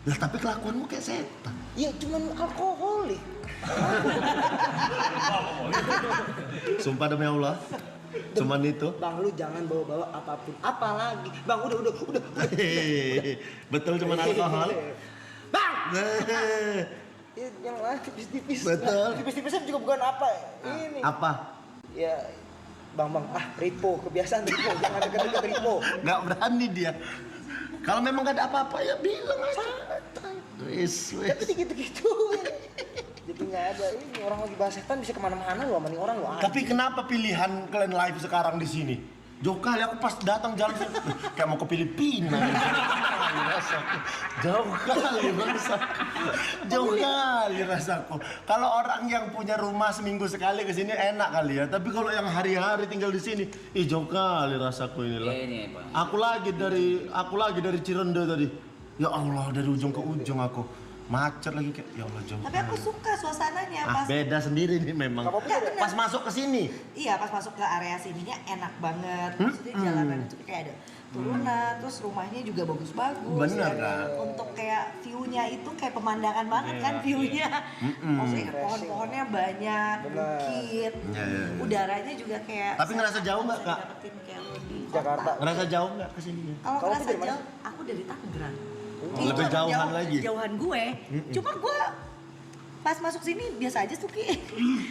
Lah tapi kelakuanmu kayak setan. Ya cuman alkoholik. Sumpah demi Allah. Cuman itu. Bang lu jangan bawa-bawa apapun. Apalagi. Bang udah. Betul cuman alkohol. Bang! Ya, yang lain tipis-tipis. Betul. Tipis-tipisnya juga bukan apa. Ini. Apa? Ya Bang, Ripo, kebiasaan Ripo, jangan deket-deket Ripo. Nggak berani dia. Kalau memang nggak ada apa-apa ya bilang aja. Wis. Tapi gitu-gitu. Jadi nggak ada ini, orang lagi bahas setan bisa kemana-mana lu sama nih orang lu. Tapi kenapa pilihan kalian live sekarang di sini? Jauh kali aku pas datang jalan kayak mau ke Filipina. Jauh kali rasaku. Jauh kali rasaku. Kalau orang yang punya rumah seminggu sekali ke sini enak kali ya. Tapi kalau yang hari-hari tinggal di sini, jauh kali rasaku inilah. Ini, Bang. Aku lagi dari Cirende tadi. Ya Allah, dari ujung ke ujung aku. Macet lagi kayak ya Allah jauh. Tapi aku suka suasananya pas Beda sendiri nih memang. Nggak, bener. Pas masuk ke sini. Iya, pas masuk ke area sininya enak banget. Maksudnya jalanan itu kayak ada turunan, terus rumahnya juga bagus-bagus. Bener, ya. kan? Untuk kayak view-nya itu kayak pemandangan banget kan view-nya. Maksudnya pohon-pohonnya banyak, bukit. Iya. Udaranya juga kayak Tapi ngerasa jauh nggak, bisa Kak? dapetin kayak lo di Jakarta. kota. Ngerasa jauh nggak ke sini? Kalau Kalau ngerasa dari mana? jauh, aku dari Tangerang. Lebih jauhan lagi? Jauhan gue. Cuma gue pas masuk sini biasa aja tuh Ki.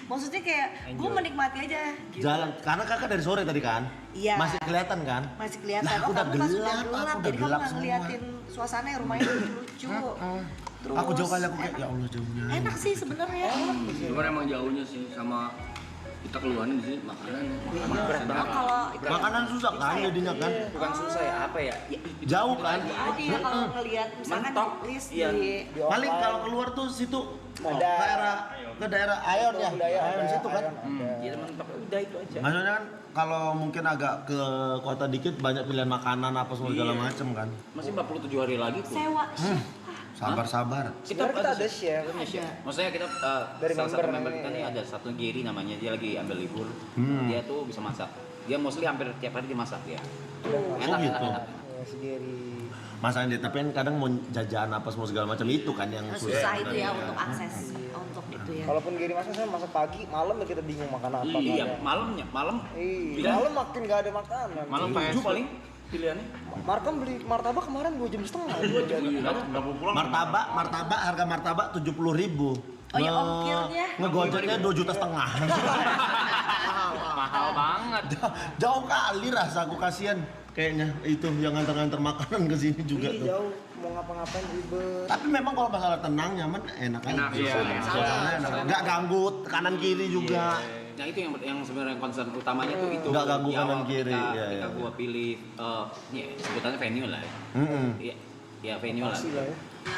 Maksudnya kayak gue menikmati aja gitu. Jalan, karena kakak dari sore tadi kan? Iya. Masih kelihatan kan? Masih kelihatan. Lah, aku udah kamu pas gelap, aku udah jadi kamu gelap nggak semua. ngeliatin suasana rumahnya lucu-lucu. Terus Aku jauh kali aku kayak ya Allah jauhnya. enak sih sebenarnya. Cuman emang jauhnya sih sama Kita keluarin di sini makanan. Kalau Makanan susah kan jadinya kan? Bukan susah ya, apa ya? Jauh kan? iya kalau ngelihat misalkan Mentok. list Iya. di Paling kalau keluar tuh situ ke daerah Aeon ya. Aeon situ kan. Ya mentok udah itu aja. Maksudnya kan kalau mungkin agak ke kota dikit banyak pilihan makanan apa semua segala macem kan. Masih 47 hari lagi tuh. sewa Sabar. Sebenarnya kita ada share. Maksudnya kita Dari salah satu member member kita nih ada satu Giri namanya, dia lagi ambil libur. Dia tuh bisa masak. Dia mostly hampir tiap hari dia masak dia. Enak, gitu. enak. Ya, si Gary. Masalahnya tapi kan kadang mau jajan apa semua segala macam itu kan yang susah itu ya untuk akses untuk itu ya. Kalaupun Gary masak, saya masak pagi, malam ya kita bingung makan apa. Iya, kan. malam Iya, malam makin gak ada makanan. malam PSU paling pilihannya. Markam beli martabak kemarin 2 jam setengah. 2 jam. Nggak mau pulang. martabak harga martabak 70.000. Oh ya, ongkirnya? Ngegojeknya 2,5 juta. Mahal banget. Jauh kali rasa aku kasihan kayaknya itu yang nganter-nganter makanan ke sini juga Iya, tuh. jauh mau ngapa-ngapain ribet. Tapi memang kalau masalah tenang nyaman enak aja. iya. Suasananya enak. Nggak ganggu kanan kiri juga. Nah itu yang sebenarnya concern utamanya tuh itu. Nggak ganggu Di kanan awal kiri, Ketika, iya, ketika iya. gua pilih, ya sebutannya venue lah. Mm-mm. Ya venue lah. Pasti lah ya.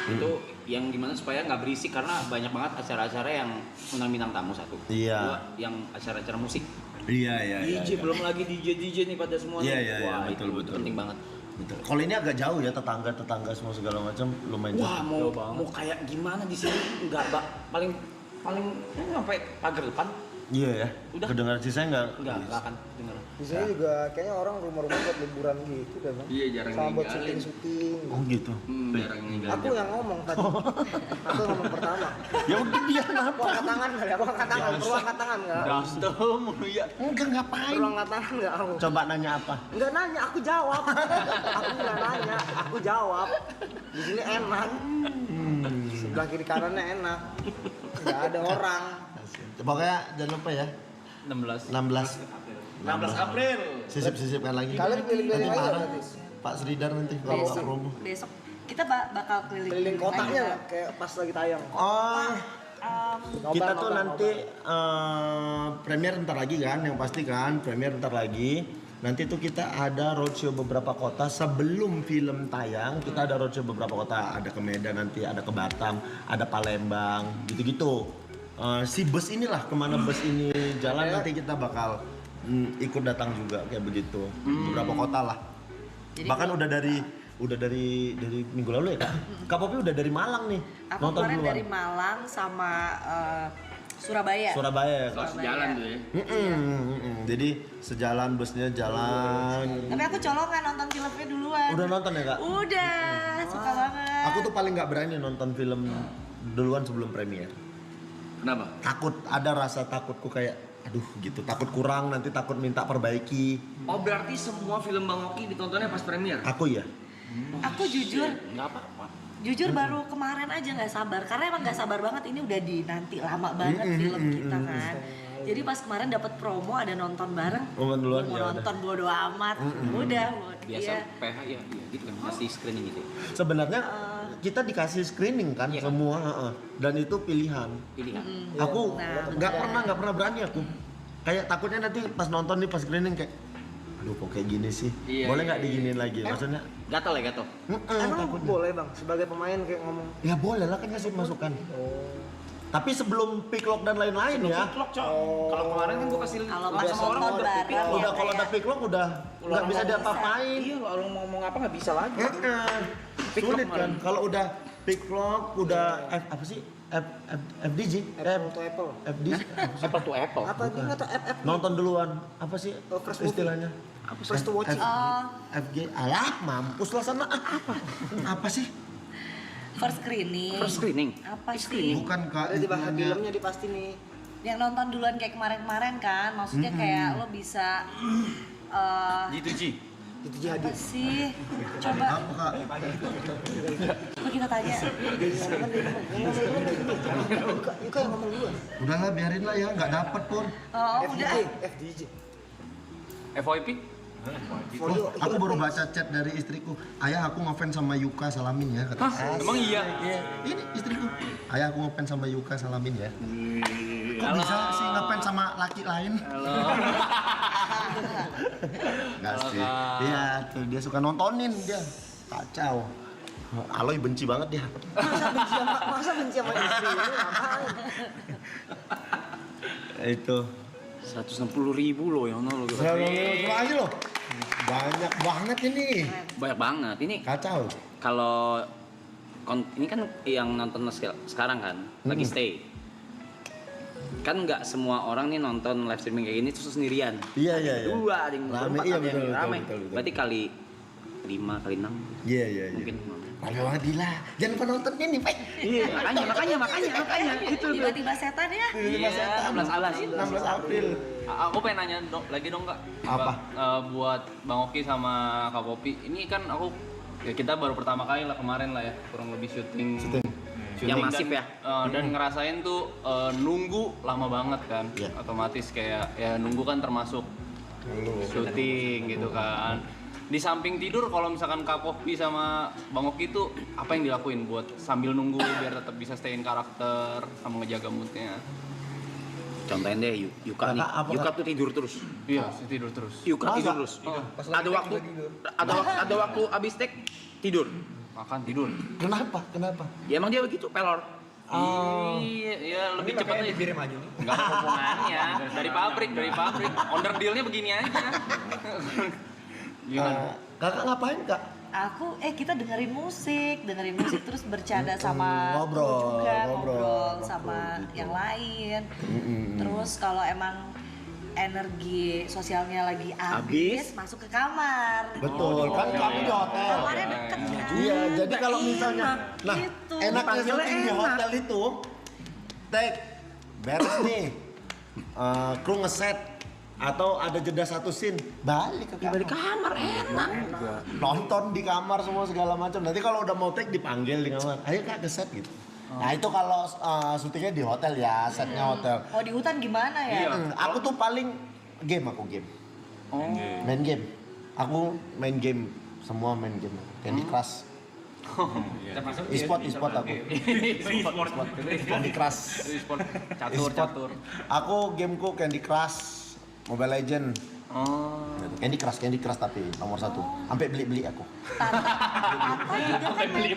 Itu yang gimana supaya nggak berisik karena banyak banget acara-acara yang undang bintang tamu satu. Iya. Dua, yang acara-acara musik. Iya. DJ belum lagi DJ nih pada semuanya. Iya, Wah betul, itu betul. penting banget. Betul. Kalau ini agak jauh ya tetangga semua segala macam lumayan Wah jauh. mau kayak gimana di sini nggak paling sampai pagar depan Iya ya. Udah. Kedengaran sih saya nggak. nggak akan dengar. Di sini juga kayaknya orang rumah-rumah buat liburan gitu kan. Bang. Iya, jarang Sama buat ninggalin. syuting-syuting. Oh gitu. Jarang ninggalin. Aku yang ngomong tadi. Aku ngomong pertama. Ya udah dia Aku kenapa? angkat tangan nggak? Aku angkat tangan. Perlu angkat tangan nggak? Berantem ya. Enggak ngapain? Perlu angkat tangan nggak aku? Coba nanya apa? Enggak nanya, aku jawab. Aku nggak nanya, aku jawab. Di sini enak. Sebelah kiri kanannya enak. Nggak ada orang. Pokoknya jangan lupa ya. 16. 16 April. Sisip-sisipkan lagi. Kalian keliling-keliling Nanti aja marah nanti. Pak Sridhar nanti kalau nggak promo. Besok kita bakal keliling Keliling kotanya aja. kayak pas lagi tayang. Oh, kita tuh Nobar, nanti premier ntar lagi kan, yang pasti kan premier ntar lagi. Nanti tuh kita ada roadshow beberapa kota sebelum film tayang. Kita ada roadshow beberapa kota, ada ke Medan nanti, ada ke Batam, ada Palembang, gitu-gitu. Si bus inilah kemana bus ini jalan nanti kita bakal ikut datang juga kayak begitu. Beberapa kota lah. Jadi Bahkan udah dari minggu lalu ya Kak. Kak Popi udah dari Malang nih. Aku kemarin dari Malang sama Surabaya. Surabaya ya Kak. Kalau sejalan tuh ya. Jadi sejalan busnya jalan. Tapi aku colongan nonton filmnya duluan. Udah nonton ya Kak? Udah, suka banget. Aku tuh paling nggak berani nonton film duluan sebelum premier. Kenapa? Takut, ada rasa takutku kayak aduh gitu, takut kurang, nanti takut minta perbaiki. Oh berarti semua film Bang Oki ditontonnya pas premier? Aku ya. Aku jujur, Nggak apa-apa. jujur baru kemarin aja nggak sabar. Karena emang nggak sabar banget, ini udah dinanti lama banget film kita kan. Jadi pas kemarin dapat promo ada nonton bareng. Nonton duluan, mau ya udah. nonton bodo amat. Udah, Biasa iya. PH ya gitu kan masih screening gitu. Sebenarnya kita dikasih screening kan Iya kan? semua, dan itu pilihan. Pilihan. Aku Nah, nggak pernah berani aku. Kayak takutnya nanti pas nonton nih pas screening kayak aduh kok kayak gini sih. Iya, Boleh nggak iya, diginiin lagi? Maksudnya Gatal ya gatal. Emang takutnya. boleh bang, sebagai pemain kayak ngomong. Ya boleh lah kan ngasih masukan. Tapi sebelum pick lock dan lain-lain ya. Kalau kemarin kan gua kasih Kalau udah pas sama orang nonton udah bareng pick lock. Udah kalau kayak- ada pick lock udah nggak bisa diapa-apain. Iya, kalau mau ngomong apa nggak bisa lagi. Pick lock Sulit kan. kemarin. Kalau udah pick lock, udah apa sih? FDG? Apple to Apple. FDG? apa sih? Apple to Apple. Apa ini nggak tahu FF? Nonton duluan. Apa sih Oh, first movie. istilahnya? First to watch. FG. Alah, mampus lah sana. Apa sih? First screening. First screening. Apa sih? Bukan Kak. Ada di bahan istilahnya. filmnya di pasti nih. Yang nonton duluan kayak kemarin-kemarin kan, maksudnya kayak lo bisa G2G. Itu jadi. apa sih? Coba Apa Kak? coba kita tanya. Yuka yang ngomong duluan. Udahlah biarin lah ya, nggak dapet pun. Oh, udah. FDJ. FYP? Oh, aku baru baca chat dari istriku. Ayah aku ngefans sama Yuka, salamin ya kata. Hah? Emang iya? Iya, ini istriku. Ayah aku ngefans sama Yuka, salamin ya. Kok bisa sih ngefans sama laki lain? Halo. Nggak Halo, sih. Kak. Iya, tuh dia suka nontonin dia. Kacau. Aloy benci banget dia. Masa benci sama istri lu ngapain? Itu. 160.000 loh yang nol. Coba aja loh. Banyak banget ini. Banyak banget. Ini Kacau. kalau ini kan yang nonton sekarang kan lagi stay. Kan nggak semua orang nih nonton live streaming kayak gini terus sendirian. Iya. Dua, ada yang Rame, berempat, iya, ada yang betul, rame. betul. Berarti kali 5 kali 6 Iya. mungkin. Rame banget gila. Jangan lupa nonton ini, Pak. Iya, makanya itu. Tiba-tiba setan ya. Iya, 16 April. Aku pengen nanya lagi dong Kak. Apa? Buat Bang Oki sama Kak Popi. Ini kan kita baru pertama kali lah kemarin lah ya, kurang lebih syuting Yang masif dan, ya? Dan ngerasain tuh nunggu lama banget kan. Iya. Otomatis kayak ya nunggu kan termasuk syuting gitu kan. Di samping tidur kalau misalkan Kak Popi sama Bang Oki tuh apa yang dilakuin buat sambil nunggu biar tetap bisa stay in karakter sama ngejaga moodnya? Contohin deh Yuka nih. Kakak, apa, Yuka Kak? tuh tidur terus. Iya, tidur terus. Yuka Masa? tidur terus. Ada waktu abis take tidur. Makan tidur. Kenapa? Ya emang dia begitu pelor. Iya, ya lebih cepat aja. Bibirnya maju nih. Enggak ada hubungannya. Dari pabrik. Order dealnya begini aja. Gimana? Kakak ngapain, Kak? Kita dengerin musik terus bercanda sama Ngobrol, kru juga, ngobrol ngobrol sama gitu. yang lain. Terus kalau emang energi sosialnya lagi habis, masuk ke kamar. Betul, kan kami di hotel. Kamarnya deket kan. Iya, jadi kalau misalnya, nah gitu. enaknya syuting di hotel itu, beres nih, kru ngeset atau ada jeda satu scene, balik ke kamar. enak. Nonton di kamar semua segala macam. Nanti kalau udah mau take dipanggil di kamar, ayo Kak ke set gitu. Nah itu kalau syutingnya di hotel ya, setnya hotel. Oh di hutan gimana ya? Aku tuh paling game. Main game. Aku main game, semua main game. Candy Crush. E-sport aku. Candy Crush. Sport E-sport. catur. Aku gameku Candy Crush, Mobile Legend. Oh. Candy Crush tapi nomor 1. Sampai beli aku. Tante juga kan beli.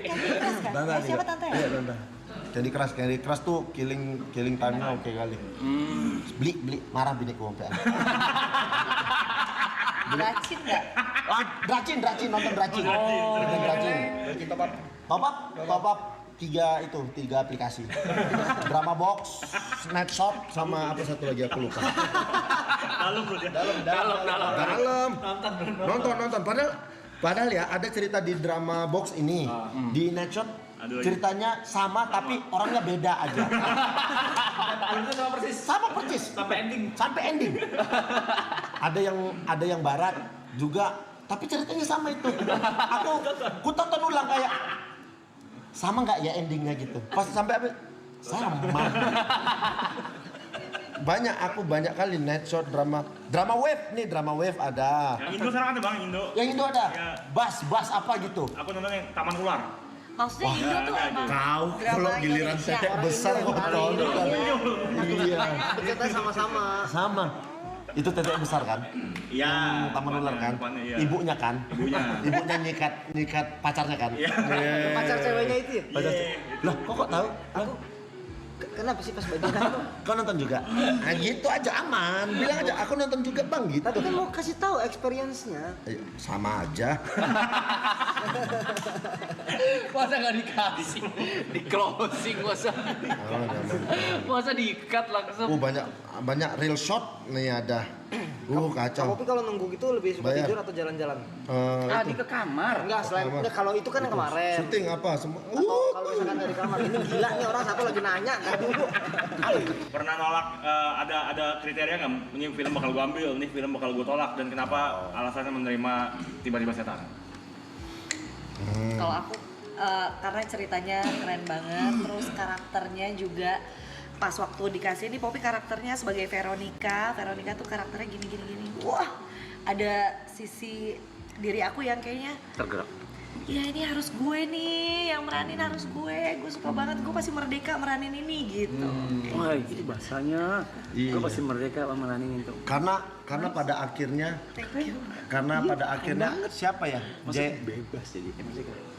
Candy Crush kan? Siapa tante ya? Iya, Tante. Candy Crush tuh killing time-nya oke kali. Beli marah bineku sampai. Racin nggak? Dracin nonton Dracin. Nonton Dracin. Top up 3 aplikasi. Drama Box, Netshop sama apa satu lagi aku lupa. Dalam. Nonton. Padahal ya ada cerita di Drama Box ini. Di Netshop ceritanya sama tapi orangnya beda aja. Sama persis. Sampai ending. Ada yang barat juga, tapi ceritanya sama itu. Aku tonton ulang kayak sama nggak ya endingnya gitu. Pas sampai apa? Sama. Banyak kali Netshop drama wave nih, drama wave ada. Yang Indo sekarang ada Bang, Indo. Yang Indo ada. Ya. Bas apa gitu. Aku nonton yang Taman Ular. Maksudnya Indo tuh emang Kau drama kalau giliran Indonesia. tetek besar kok tonton. Iya. Kita sama-sama. Sama. Itu tetek besar kan? Iya. Taman ular kan? Depannya, iya. Ibunya kan? Ibunya nyikat pacarnya kan? Iya. Pacar ceweknya itu ya? Pacar. Lah, kok tahu? Kenapa sih pas bagian itu? Kau nonton juga? Nah gitu aja aman. Bilang aja aku nonton juga Bang gitu. Tapi kan mau kasih tahu experience-nya. Sama aja. Masa nggak dikasih? Di closing masa? Masa di-cut langsung? Banyak real shot nih ada. Kacau. Tapi kalau nunggu gitu lebih suka Bayar. tidur atau jalan-jalan? Di ke kamar. Enggak, enggak, kalau itu kan yang kemarin. Syuting apa semua? Atau kalau misalkan dari kamar ini gila nih orang satu lagi nanya kan dulu. Pernah nolak ada kriteria nggak? Ini film bakal gue ambil, ini film bakal gue tolak, dan kenapa alasannya menerima tiba-tiba setan? Kalau aku karena ceritanya keren banget, terus karakternya juga pas waktu dikasih ini Poppy karakternya sebagai Veronica tuh karakternya gini. Wah, ada sisi diri aku yang kayaknya Tergerak. ya ini harus gue nih yang meranin, harus gue suka banget, gue pasti merdeka meranin ini gitu. Wah, itu bahasanya. Iya. Gue pasti merdeka meranin itu. Karena pada akhirnya siapa ya? Bebas jadi.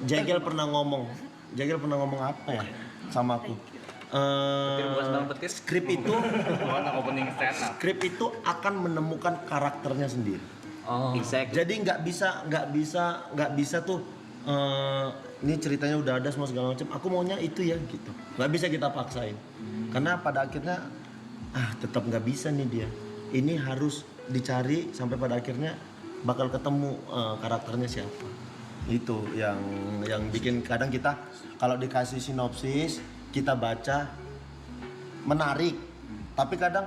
Jagel pernah ngomong apa ya sama aku? Skrip itu Buat opening stand up. skrip itu akan menemukan karakternya sendiri. Oh. Exactly. Jadi nggak bisa tuh ini ceritanya udah ada semua segala macam. Aku maunya itu ya gitu. Nggak bisa kita paksain. Karena pada akhirnya tetap nggak bisa nih dia. Ini harus dicari sampai pada akhirnya bakal ketemu karakternya siapa. Itu yang bikin kadang kita kalau dikasih sinopsis kita baca menarik, tapi kadang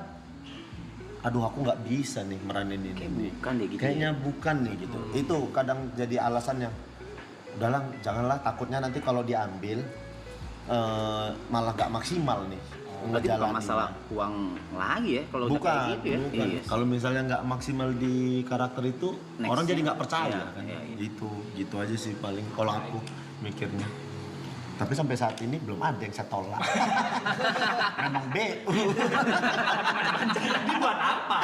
aduh aku nggak bisa nih meranin ini. Bukan deh gitu. Kayaknya bukan nih gitu. Itu kadang jadi alasan yang udahlah janganlah, takutnya nanti kalau diambil malah nggak maksimal nih. Berarti bukan masalah uang lagi ya kalau udah kayak gitu ya. Bukan. Iya. Kalau misalnya nggak maksimal di karakter itu, Next orang jadi ya. nggak percaya Iya, kan. iya, iya. Gitu aja sih paling kalau aku mikirnya. Tapi sampai saat ini belum ada yang saya tolak. Memang BU. Jadi buat apa?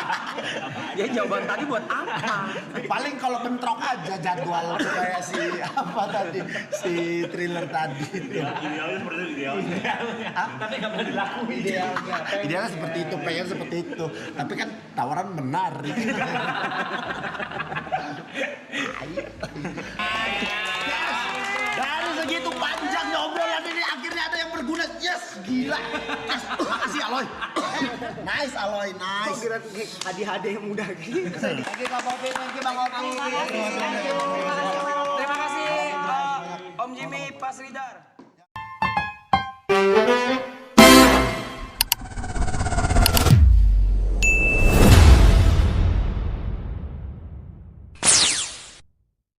Ya jawaban tadi buat apa? Paling kalau bentrok aja jadwal kayak si apa tadi, si thriller tadi itu. Idealnya seperti itu idealnya. Tapi nggak pernah dilakuin. Idealnya seperti itu, pengen seperti itu. Tapi kan tawaran menarik. Dari segitu panjangnya obrolan ini akhirnya ada yang berguna. Yes, gila. Yes, makasih Aloy. Nice Aloy, nice. Kok kira hadiah-hadiah yang mudah gitu. Thank you Kak Popi, thank you Bang Opi. Terima kasih Om Jimmy, Pak Sridhar.